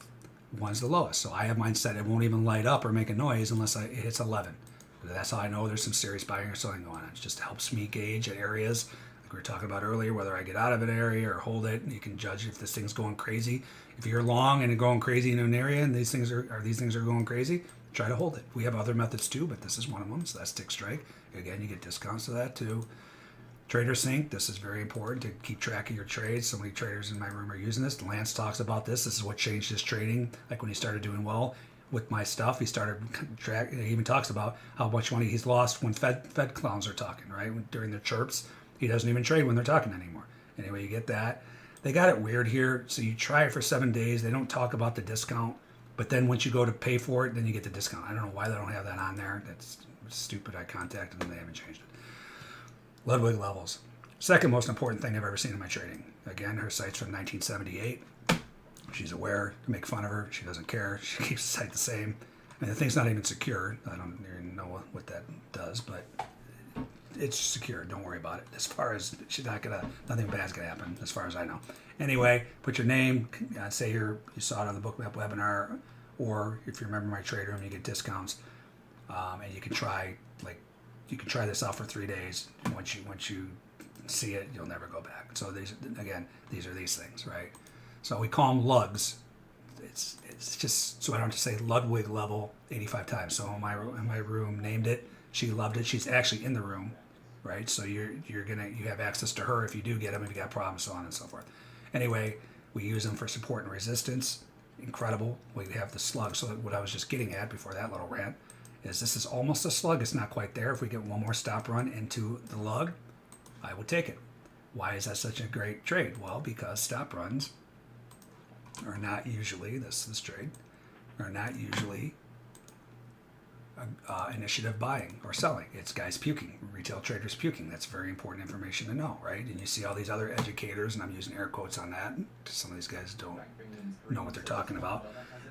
1's the lowest. So I have mine set. It won't even light up or make a noise unless it hits 11. That's how I know there's some serious buying or selling going on. It just helps me gauge at areas we were talking about earlier, whether I get out of an area or hold it. You can judge if this thing's going crazy. If you're long and going crazy in an area and these things are going crazy, try to hold it. We have other methods too, but this is one of them. So that's Tick Strike. Again, you get discounts to that too. Trader Sync. This is very important to keep track of your trades. So many traders in my room are using this. Lance talks about this. This is what changed his trading. Like when he started doing well, with my stuff. He started tracking. He even talks about how much money he's lost when Fed clowns are talking, right? During their chirps. He doesn't even trade when they're talking anymore. Anyway, you get that. They got it weird here. So you try it for 7 days. They don't talk about the discount. But then once you go to pay for it, then you get the discount. I don't know why they don't have that on there. That's stupid. I contacted them. They haven't changed it. Ludwig levels. Second most important thing I've ever seen in my trading. Again, her site's from 1978. She's aware to make fun of her. She doesn't care. She keeps the site the same. And the thing's not even secure. I don't even know what that does, but it's secure. Don't worry about it. As far as she's not gonna, nothing bad's gonna happen, as far as I know. Anyway, put your name. Say you saw it on the Bookmap webinar, or if you remember my trade room, you get discounts, and you can try this out for 3 days. And once you see it, you'll never go back. So these are these things, right? So we call them lugs. It's just so I don't have to say Ludwig level 85 times. So in my room named it. She loved it. She's actually in the room, right? So you have access to her if you do get them, if you got problems, so on and so forth. Anyway, we use them for support and resistance. Incredible. We have the slug. So what I was just getting at before that little rant is this is almost a slug. It's not quite there. If we get one more stop run into the lug, I would take it. Why is that such a great trade? Well, because stop runs are not usually, this trade, are not usually initiative buying or selling. It's guys puking, retail traders puking. That's very important information to know, right? And you see all these other educators, and I'm using air quotes on that, because some of these guys don't know what they're talking about,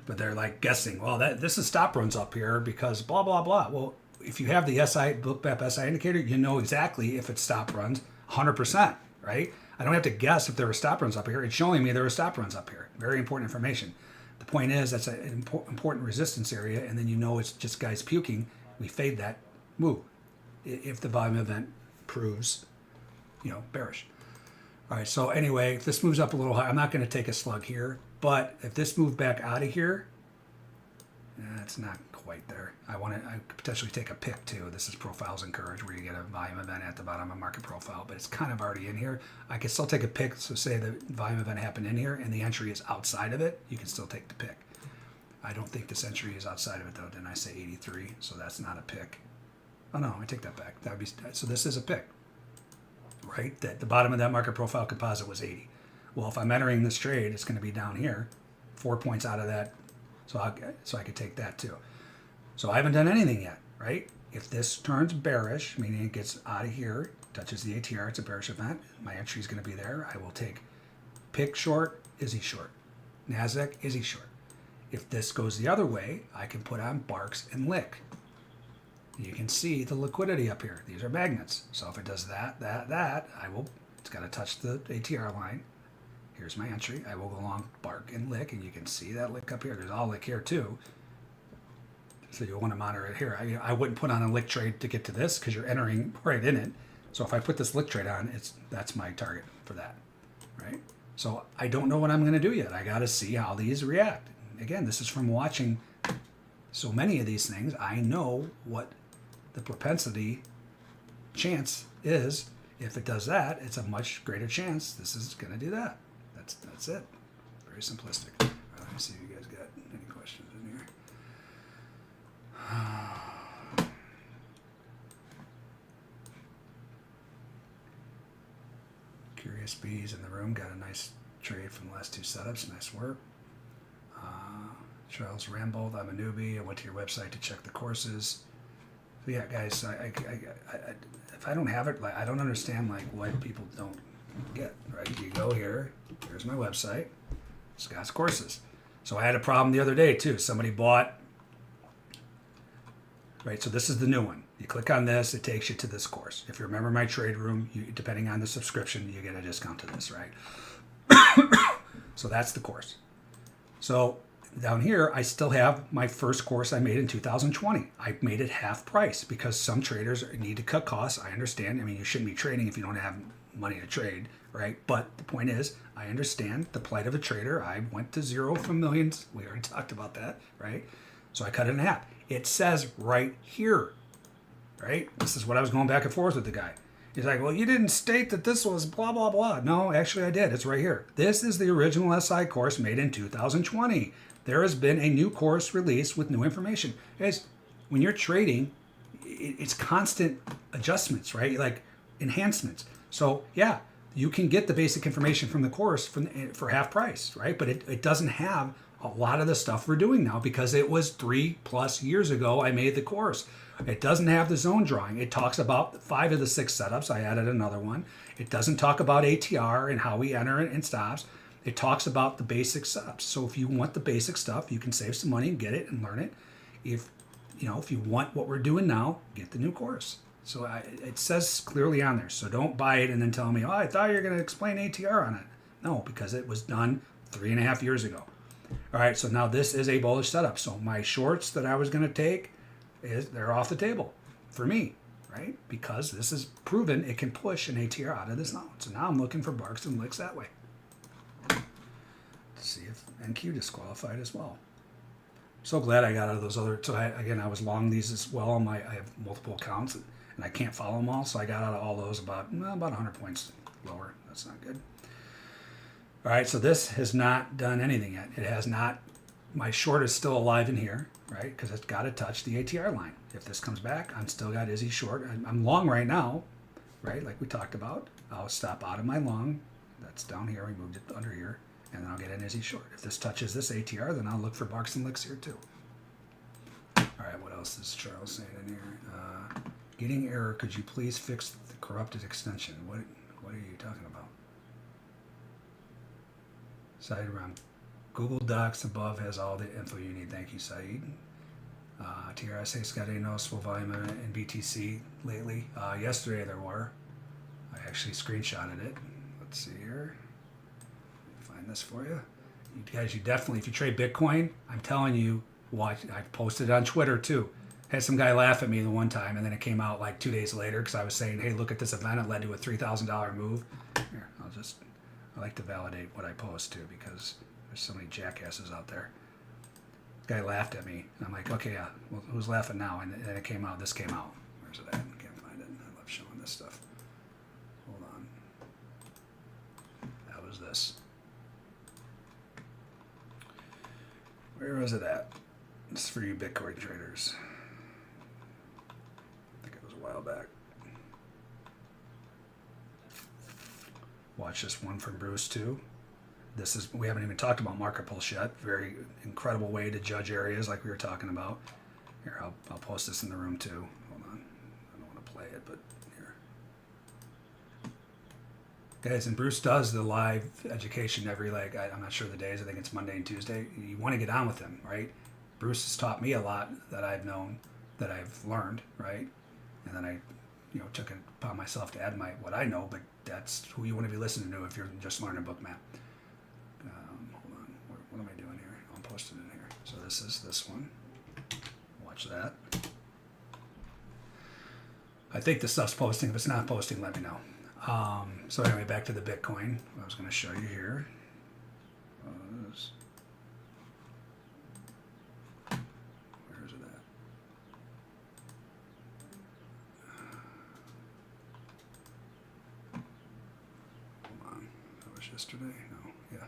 but they're like guessing, well, this is stop runs up here because blah, blah, blah. Well, if you have the Bookmap SI indicator, you know exactly if it's stop runs 100%, right? I don't have to guess if there were stop runs up here. It's showing me there were stop runs up here. Very important information. The point is that's an important resistance area, and then you know it's just guys puking. We fade that move if the volume event proves, bearish. All right, so anyway, if this moves up a little high, I'm not going to take a slug here, but if this moved back out of here, it's not quite there. I could potentially take a pick too. This is profiles encouraged, where you get a volume event at the bottom of market profile, but it's kind of already in here. I could still take a pick. So say the volume event happened in here and the entry is outside of it, you can still take the pick. I don't think this entry is outside of it though. Didn't I say 83? So that's not a pick. Oh no, I take that back. That would be, so this is a pick, right? That the bottom of that market profile composite was 80. Well, if I'm entering this trade, it's going to be down here, 4 points out of that. So I could take that too. So I haven't done anything yet, right? If this turns bearish, meaning it gets out of here, touches the ATR, it's a bearish event, my entry is going to be there. I will take pick short, is he short? NASDAQ, is he short? If this goes the other way, I can put on Barks and Lick. You can see the liquidity up here. These are magnets. So if it does that, it's got to touch the ATR line. Here's my entry. I will go along Bark and Lick, and you can see that Lick up here. There's all Lick here too. So you'll want to monitor it here. I wouldn't put on a Lick trade to get to this because you're entering right in it. So if I put this Lick trade on, that's my target for that, right? So I don't know what I'm going to do yet. I got to see how these react. Again, this is from watching so many of these things. I know what the propensity chance is. If it does that, it's a much greater chance this is going to do that. That's it. Very simplistic. All right, let me see if you guys got any questions in here. Curious Bees in the room got a nice trade from the last two setups. Nice work. Charles Rambold, I'm a newbie. I went to your website to check the courses. So yeah, guys, if I don't have it, I don't understand what people don't get. Right? You go here. Here's my website. Scott's courses. So I had a problem the other day too. Somebody bought. Right, so this is the new one. You click on this, it takes you to this course. If you remember my trade room, depending on the subscription, you get a discount to this, right? So that's the course. So down here, I still have my first course I made in 2020. I made it half price because some traders need to cut costs. I understand. I mean, you shouldn't be trading if you don't have money to trade, right? But the point is, I understand the plight of a trader. I went to zero from millions. We already talked about that, right? So I cut it in half. It says right here, right? This is what I was going back and forth with the guy. He's like, well, you didn't state that this was blah, blah, blah. No, actually I did. It's right here. This is the original SI course made in 2020. There has been a new course released with new information. Guys, when you're trading, it's constant adjustments, right? Like enhancements. So yeah, you can get the basic information from the course for half price, right? But it doesn't have a lot of the stuff we're doing now because it was 3+ years ago I made the course. It doesn't have the zone drawing. It talks about 5 of the 6 setups. I added another one. It doesn't talk about ATR and how we enter it and stops. It talks about the basic setups. So if you want the basic stuff, you can save some money and get it and learn it. If you want what we're doing now, get the new course. So it says clearly on there. So don't buy it and then tell me, oh, I thought you were going to explain ATR on it. No, because it was done 3.5 years ago. All right, so now this is a bullish setup. So my shorts that I was going to take, they're off the table for me, right? Because this is proven it can push an ATR out of this zone. So now I'm looking for barks and licks that way. To see if NQ disqualified as well. So glad I got out of those other. So I was long these as well. I have multiple accounts and I can't follow them all. So I got out of all those about 100 points lower. That's not good. All right, so this has not done anything yet. It has not. My short is still alive in here, right? Because it's got to touch the ATR line. If this comes back, I'm still got Izzy short. I'm long right now, right? Like we talked about. I'll stop out of my long. That's down here. We moved it under here. And then I'll get an Izzy short. If this touches this ATR, then I'll look for barks and licks here too. All right, what else is Charles saying in here? Getting error, could you please fix the corrupted extension? What are you talking about? Said around Google Docs above has all the info you need. Thank you, Saeed. TRS has got a noticeable volume in BTC lately. Yesterday there were. I actually screenshotted it. Let's see here. Find this for you. You guys, you definitely, if you trade Bitcoin, I'm telling you, watch. I posted it on Twitter too. Had some guy laugh at me the one time, and then it came out like 2 days later because I was saying, hey, look at this event. It led to a $3,000 move. Here, I like to validate what I post too because there's so many jackasses out there. Guy laughed at me. And I'm like, okay, yeah, well, who's laughing now? And then it came out. This came out. Where's it at? I can't find it. I love showing this stuff. Hold on. That was this. Where was it at? This is for you Bitcoin traders. I think it was a while back. Watch this one from Bruce too. We haven't even talked about market pulse yet. Very incredible way to judge areas like we were talking about. Here, I'll post this in the room too. Hold on. I don't want to play it, but here. Guys, and Bruce does the live education every, I'm not sure the days. I think it's Monday and Tuesday. You want to get on with him, right? Bruce has taught me a lot that I've known, that I've learned, right? And then I, took it upon myself to add what I know, but that's who you want to be listening to if you're just learning Bookmap. Hold on, what am I doing here? I'm posting it here. So this is this one. Watch that. I think the stuff's posting. If it's not posting, let me know. So anyway, back to the Bitcoin. I was going to show you here. Where is it at? Hold on. That was yesterday? No. Yeah.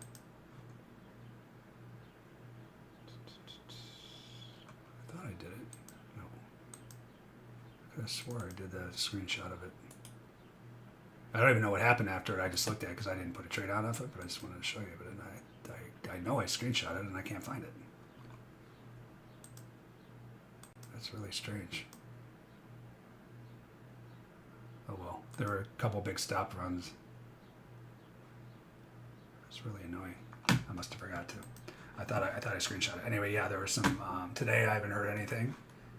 I thought I did it. No. I could have swore I did that screenshot of it. I don't even know what happened after it. I just looked at it because I didn't put a trade out of it, but I just wanted to show you. But I know I screenshot it and I can't find it. That's really strange. Oh well, there were a couple big stop runs. It's really annoying. I must have forgot to. I thought I screenshot it. Anyway, yeah, there was some today. I haven't heard anything.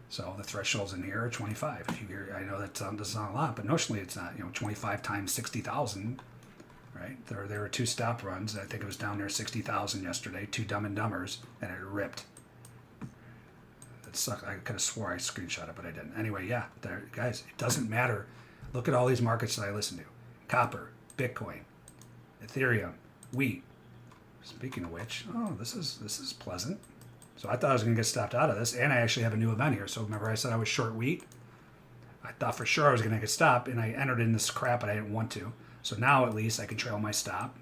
So the thresholds in here are 25. If you hear, I know that's not a lot, but notionally it's not. 25 times 60,000, right? There were 2 stop runs. I think it was down there 60,000 yesterday. 2 Dumb and Dumbers, and it ripped. It sucked. I could have swore I screenshot it, but I didn't. Anyway, yeah, guys, it doesn't matter. Look at all these markets that I listen to: copper, Bitcoin, Ethereum, wheat. Speaking of which, this is pleasant. So I thought I was going to get stopped out of this, and I actually have a new event here. So remember I said I was short wheat? I thought for sure I was going to get stopped, and I entered in this crap, but I didn't want to. So now at least I can trail my stop.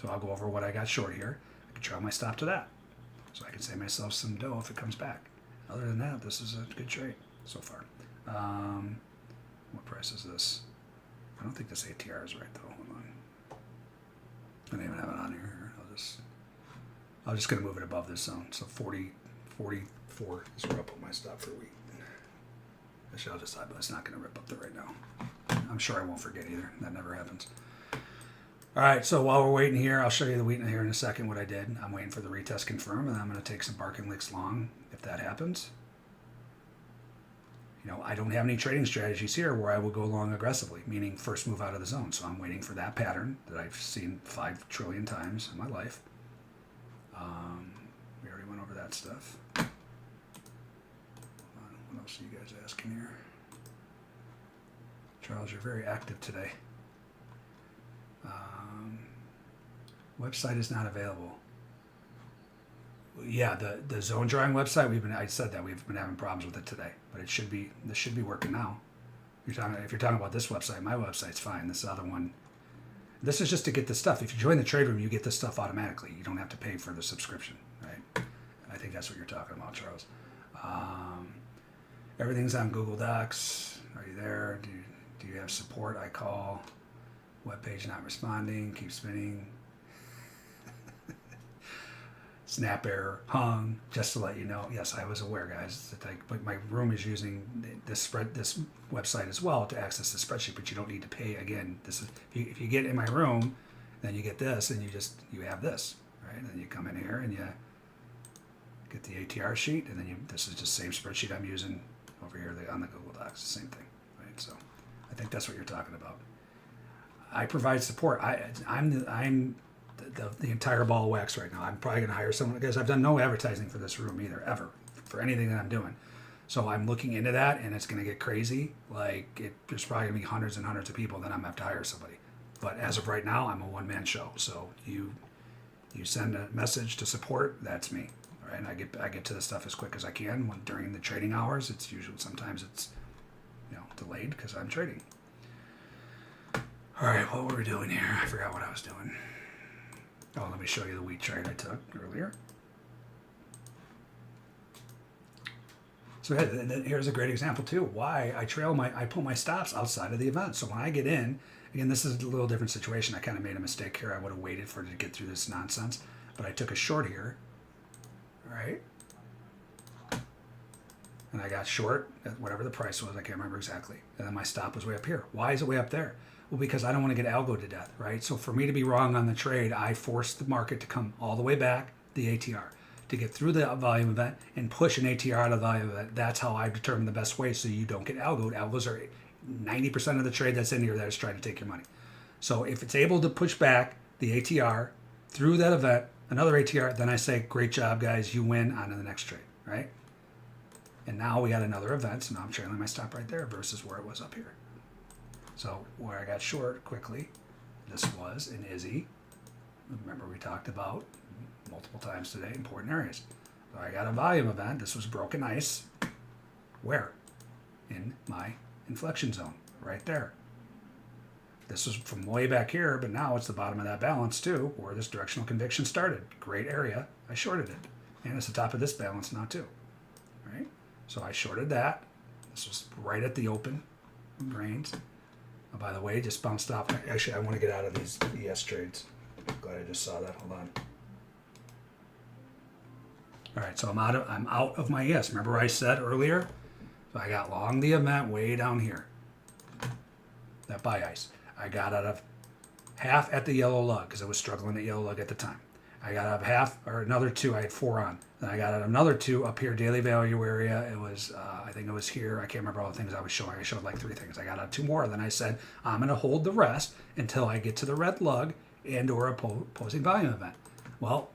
So I'll go over what I got short here. I can trail my stop to that. So I can save myself some dough if it comes back. Other than that, this is a good trade so far. What price is this? I don't think this ATR is right though. Hold on. I don't even have it on here. I'm just going to move it above this zone. So 44 is where I'll put my stop for wheat. Actually, I'll decide, but it's not going to rip up there right now. I'm sure I won't forget either. That never happens. All right, so while we're waiting here, I'll show you the wheat in here in a second what I did. I'm waiting for the retest confirm, and then I'm going to take some barking licks long if that happens. You know, I don't have any trading strategies here where I will go long aggressively, meaning first move out of the zone. So I'm waiting for that pattern that I've seen 5 trillion times in my life. We already went over that stuff. What else are you guys asking here? Charles, you're very active today. Website is not available. Yeah, the zone drawing website, I said that we've been having problems with it today, but this should be working now. If you're talking about this website, my website's fine. This other one, this is just to get the stuff. If you join the trade room, you get this stuff automatically. You don't have to pay for the subscription, right? I think that's what you're talking about, Charles. Everything's on Google Docs. Are you there? Do you have support? I call. Web page not responding. Keep spinning. Snap error, hung, just to let you know. Yes, I was aware, guys. But my room is using this website as well to access the spreadsheet, but you don't need to pay again. This is if you get in my room, then you get this, and you have this, right? And then you come in here and you get the ATR sheet, and then this is just the same spreadsheet I'm using over here on the Google Docs. The same thing, right? So I think that's what you're talking about. I provide support. I'm the entire ball of wax right now. I'm probably going to hire someone because I've done no advertising for this room either, ever, for anything that I'm doing. So I'm looking into that, and it's going to get crazy. There's probably going to be hundreds and hundreds of people, then I'm going to have to hire somebody. But as of right now, I'm a one-man show. So you send a message to support, that's me. All right, and I get to the stuff as quick as I can. During the trading hours, sometimes it's delayed because I'm trading. All right, what were we doing here? I forgot what I was doing. Oh, let me show you the wheat trade I took earlier. So here's a great example too. Why I pull my stops outside of the event. So when I get in, again, this is a little different situation. I kind of made a mistake here. I would have waited for it to get through this nonsense, but I took a short here. All right. And I got short at whatever the price was. I can't remember exactly. And then my stop was way up here. Why is it way up there? Well, because I don't want to get algoed to death, right? So for me to be wrong on the trade, I forced the market to come all the way back, the ATR, to get through the volume event and push an ATR out of the volume event. That's how I determine the best way so you don't get algoed. Algos are 90% of the trade that's in here that is trying to take your money. So if it's able to push back the ATR through that event, another ATR, then I say, great job, guys. You win on to the next trade, right? And now we got another event, so now I'm trailing my stop right there versus where it was up here. So where I got short quickly, this was an Izzy. Remember we talked about multiple times today, important areas. So I got a volume event. This was broken ice. Where? In my inflection zone, right there. This was from way back here, but now it's the bottom of that balance too, where this directional conviction started. Great area. I shorted it. And it's the top of this balance now too. Right? So I shorted that. This was right at the open grains. Oh, by the way, just bounced off. Actually, I want to get out of these ES trades. Glad I just saw that. Hold on. All right, so I'm out of my ES. Remember I said earlier? So I got long the event way down here. That buy ice. I got out of half at the yellow lug because I was struggling at yellow lug at the time. I got out of half, or another 2. I had 4 on. Then I got out of another 2 up here, daily value area. It was, I think it was here. I can't remember all the things I was showing. I showed like 3 things. I got out 2 more. Then I said, I'm going to hold the rest until I get to the red lug and or opposing volume event. Well,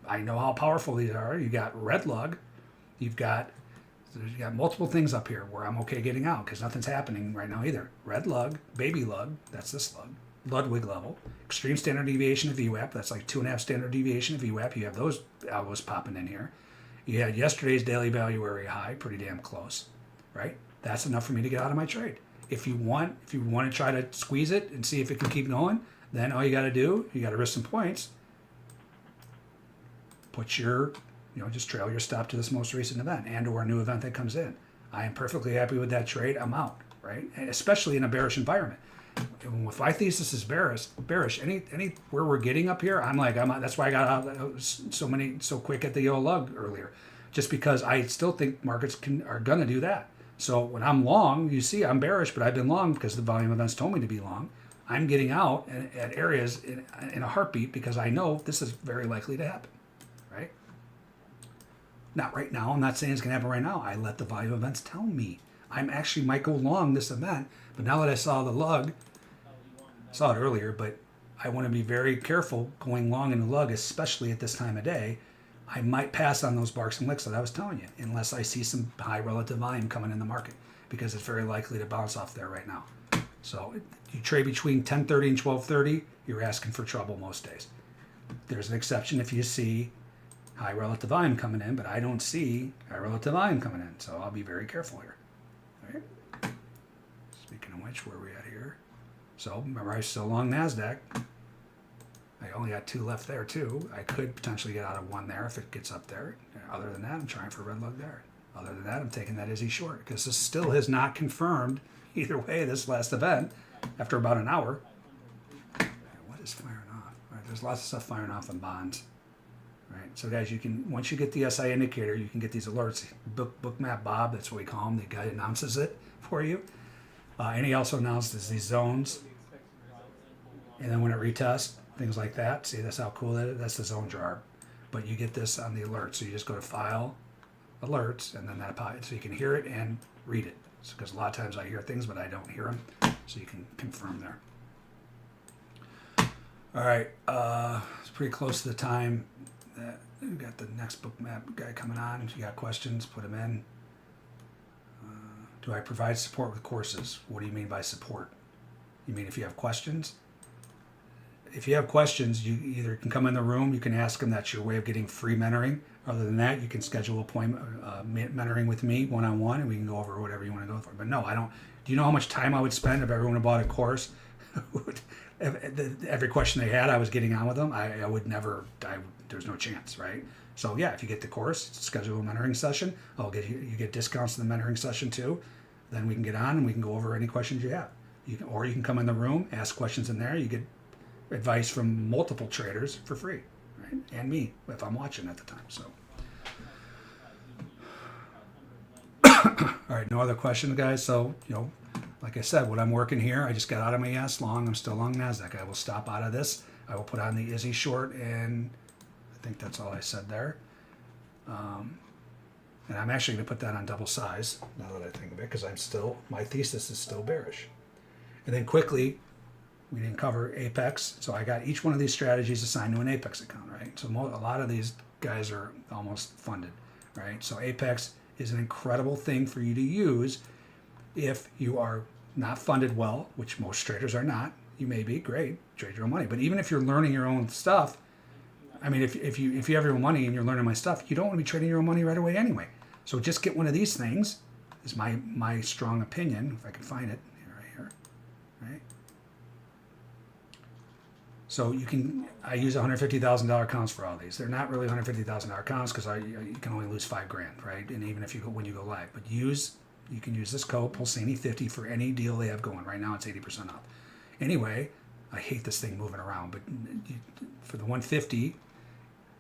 I know how powerful these are. You got red lug. You got multiple things up here where I'm okay getting out because nothing's happening right now either. Red lug, baby lug, that's this lug. Ludwig level, extreme standard deviation of VWAP, that's like 2.5 standard deviation of VWAP. You have those algos popping in here. You had yesterday's daily value area high, pretty damn close, right? that's enough for me to get out of my trade. If you want to try to squeeze it and see if it can keep going, then all you got to do, you got to risk some points. Put your, just trail your stop to this most recent event and or a new event that comes in. I am perfectly happy with that trade. I'm out, right? And especially in a bearish environment. If my thesis is bearish, any where we're getting up here, I'm out. That's why I got out so quick at the yellow lug earlier, just because I still think markets are gonna do that. So when I'm long, you see I'm bearish, but I've been long because the volume events told me to be long. I'm getting out at areas in a heartbeat because I know this is very likely to happen, right? Not right now. I'm not saying it's gonna happen right now. I let the volume events tell me. I'm actually might go long this event, but now that I saw the lug, I saw it earlier, but I want to be very careful going long in the lug, especially at this time of day. I might pass on those barks and licks that I was telling you, unless I see some high relative volume coming in the market, because it's very likely to bounce off there right now. So you trade between 10:30 and 12:30, you're asking for trouble most days. There's an exception if you see high relative volume coming in, but I don't see high relative volume coming in, so I'll be very careful here. All right. Speaking of which, where are we at here? So remember, I was still long NASDAQ. I only got 2 left there too. I could potentially get out of 1 there if it gets up there. Other than that, I'm trying for red lug there. Other than that, I'm taking that Izzy short because this still has not confirmed either way this last event after about an hour. What is firing off? All right, there's lots of stuff firing off in bonds. Right. So guys, you can, once you get the SI indicator, you can get these alerts. Bookmap Bob, that's what we call him. The guy announces it for you. And he also announces these zones. And then when it retests, things like that. See, that's how cool that is. That's the zone jar. But you get this on the alert. So you just go to File, Alerts, and then that applies. So you can hear it and read it. Because a lot of times I hear things, but I don't hear them. So you can confirm there. All right. It's pretty close to the time. We've got the next Bookmap guy coming on. If you got questions, put them in. Do I provide support with courses? What do you mean by support? You mean if you have questions? If you have questions, you either can come in the room, you can ask them. That's your way of getting free mentoring. Other than that, you can schedule appointment mentoring with me one-on-one, and we can go over whatever you want to go for. But no, I don't. Do you know how much time I would spend if everyone had bought a course? Every question they had, I was getting on with them. I would never. There's no chance, right? So yeah, if you get the course, schedule a mentoring session. You get discounts in the mentoring session too. Then we can get on and we can go over any questions you have. You can come in the room, ask questions in there. You get advice from multiple traders for free, right? And me if I'm watching at the time. So, all right, no other questions, guys. So like I said, what I'm working here, I just got out of my ass long. I'm still long NASDAQ. I will stop out of this. I will put on the Izzy short, and I think that's all I said there. And I'm actually going to put that on double size now that I think of it, because my thesis is still bearish. And then quickly, we didn't cover Apex. So I got each one of these strategies assigned to an Apex account, right? So a lot of these guys are almost funded, right? So Apex is an incredible thing for you to use if you are not funded well, which most traders are not. You may be, great, trade your own money. But even if you're learning your own stuff, I mean, if you have your own money and you're learning my stuff, you don't want to be trading your own money right away anyway. So just get one of these things, is my strong opinion, if I can find it, right here, right? So I use $150,000 accounts for all these. They're not really $150,000 accounts because you can only lose $5,000, right? And even if when you go live, but you can use this code Pulcini 50 for any deal they have going. Right now it's 80% off. Anyway, I hate this thing moving around, but for the 150,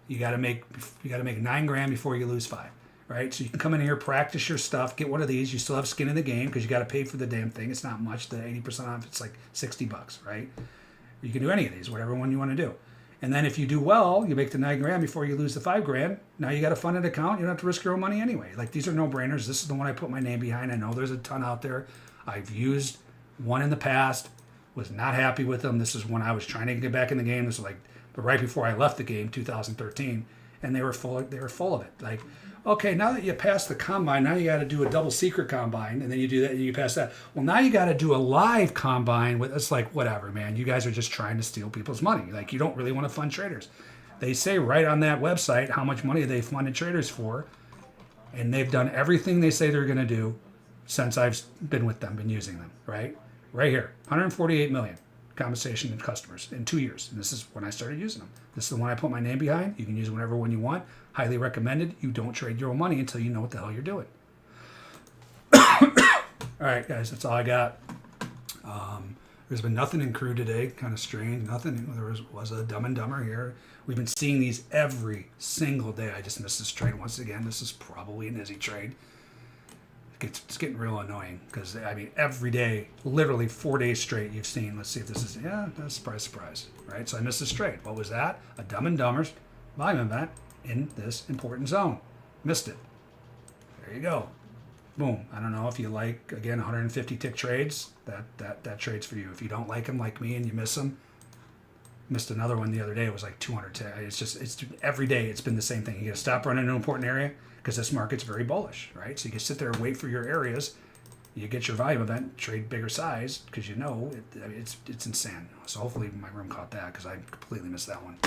you got to make $9,000 before you lose 5. Right, so you can come in here, practice your stuff, get one of these. You still have skin in the game because you got to pay for the damn thing. It's not much. The 80% off, it's like $60, right? You can do any of these, whatever one you want to do. And then if you do well, you make the $9,000 before you lose the $5,000. Now you got a funded account. You don't have to risk your own money anyway. Like, these are no-brainers. This is the one I put my name behind. I know there's a ton out there. I've used one in the past, was not happy with them. This is when I was trying to get back in the game. This was like right before I left the game, 2013, and they were full of it. Like, okay, now that you passed the combine, now you got to do a double secret combine, and then you do that and you pass that. Well, now you got to do a live combine. It's like, whatever, man. You guys are just trying to steal people's money. Like, you don't really want to fund traders. They say right on that website how much money they funded traders for, and they've done everything they say they're going to do, since I've been with them, been using them, right? Right here, 148 million compensation to customers in 2 years. And this is when I started using them. This is the one I put my name behind. You can use whatever one you want. Highly recommended. You don't trade your own money until you know what the hell you're doing. All right, guys, that's all I got. There's been nothing in crew today. Kind of strange. Nothing. There was a Dumb and Dumber here. We've been seeing these every single day. I just missed this trade once again. This is probably an Izzy trade. It's getting real annoying because, I mean, every day, literally 4 days straight, you've seen, let's see if this is, surprise, surprise, right? So I missed this trade. What was that? A Dumb and Dumber's volume event in this important zone. Missed it. There you go. Boom. I don't know if you like, again, 150 tick trades, that trade's for you. If you don't like them like me and you miss them, missed another one the other day. It was like 200 tick. It's every day it's been the same thing. You got to stop running an important area because this market's very bullish, right? So you can sit there and wait for your areas. You get your volume event, trade bigger size because you know it's insane. So hopefully my room caught that because I completely missed that one.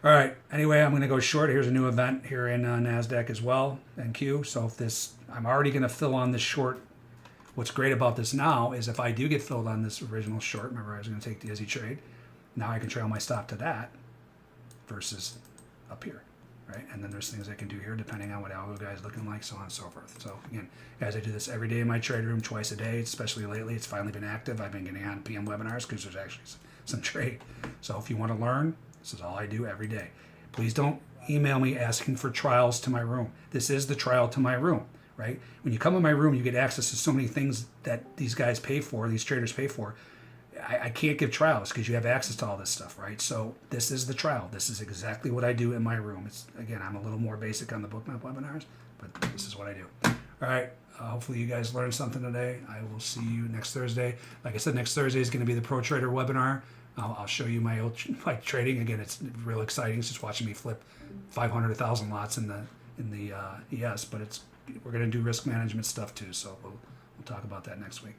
All right. Anyway, I'm going to go short. Here's a new event here in NASDAQ as well, NQ. So if this, I'm already going to fill on this short. What's great about this now is if I do get filled on this original short, remember I was going to take the Izzy trade. Now I can trail my stop to that versus up here, right? And then there's things I can do here depending on what algo guy is looking like, so on and so forth. So again, guys, I do this every day in my trade room, twice a day, especially lately. It's finally been active. I've been getting on PM webinars because there's actually some trade. So if you want to learn, this is all I do every day. Please don't email me asking for trials to my room. This is the trial to my room, right? When you come in my room, you get access to so many things that these guys pay for, these traders pay for. I can't give trials because you have access to all this stuff, right? So this is the trial. This is exactly what I do in my room. It's, again, I'm a little more basic on the Bookmap webinars, but this is what I do. All right. Hopefully you guys learned something today. I will see you next Thursday. Like I said, next Thursday is going to be the Pro Trader webinar. I'll show you my trading. Again, it's real exciting. It's just watching me flip 500, 1,000 lots in the ES, but we're going to do risk management stuff too. So we'll talk about that next week.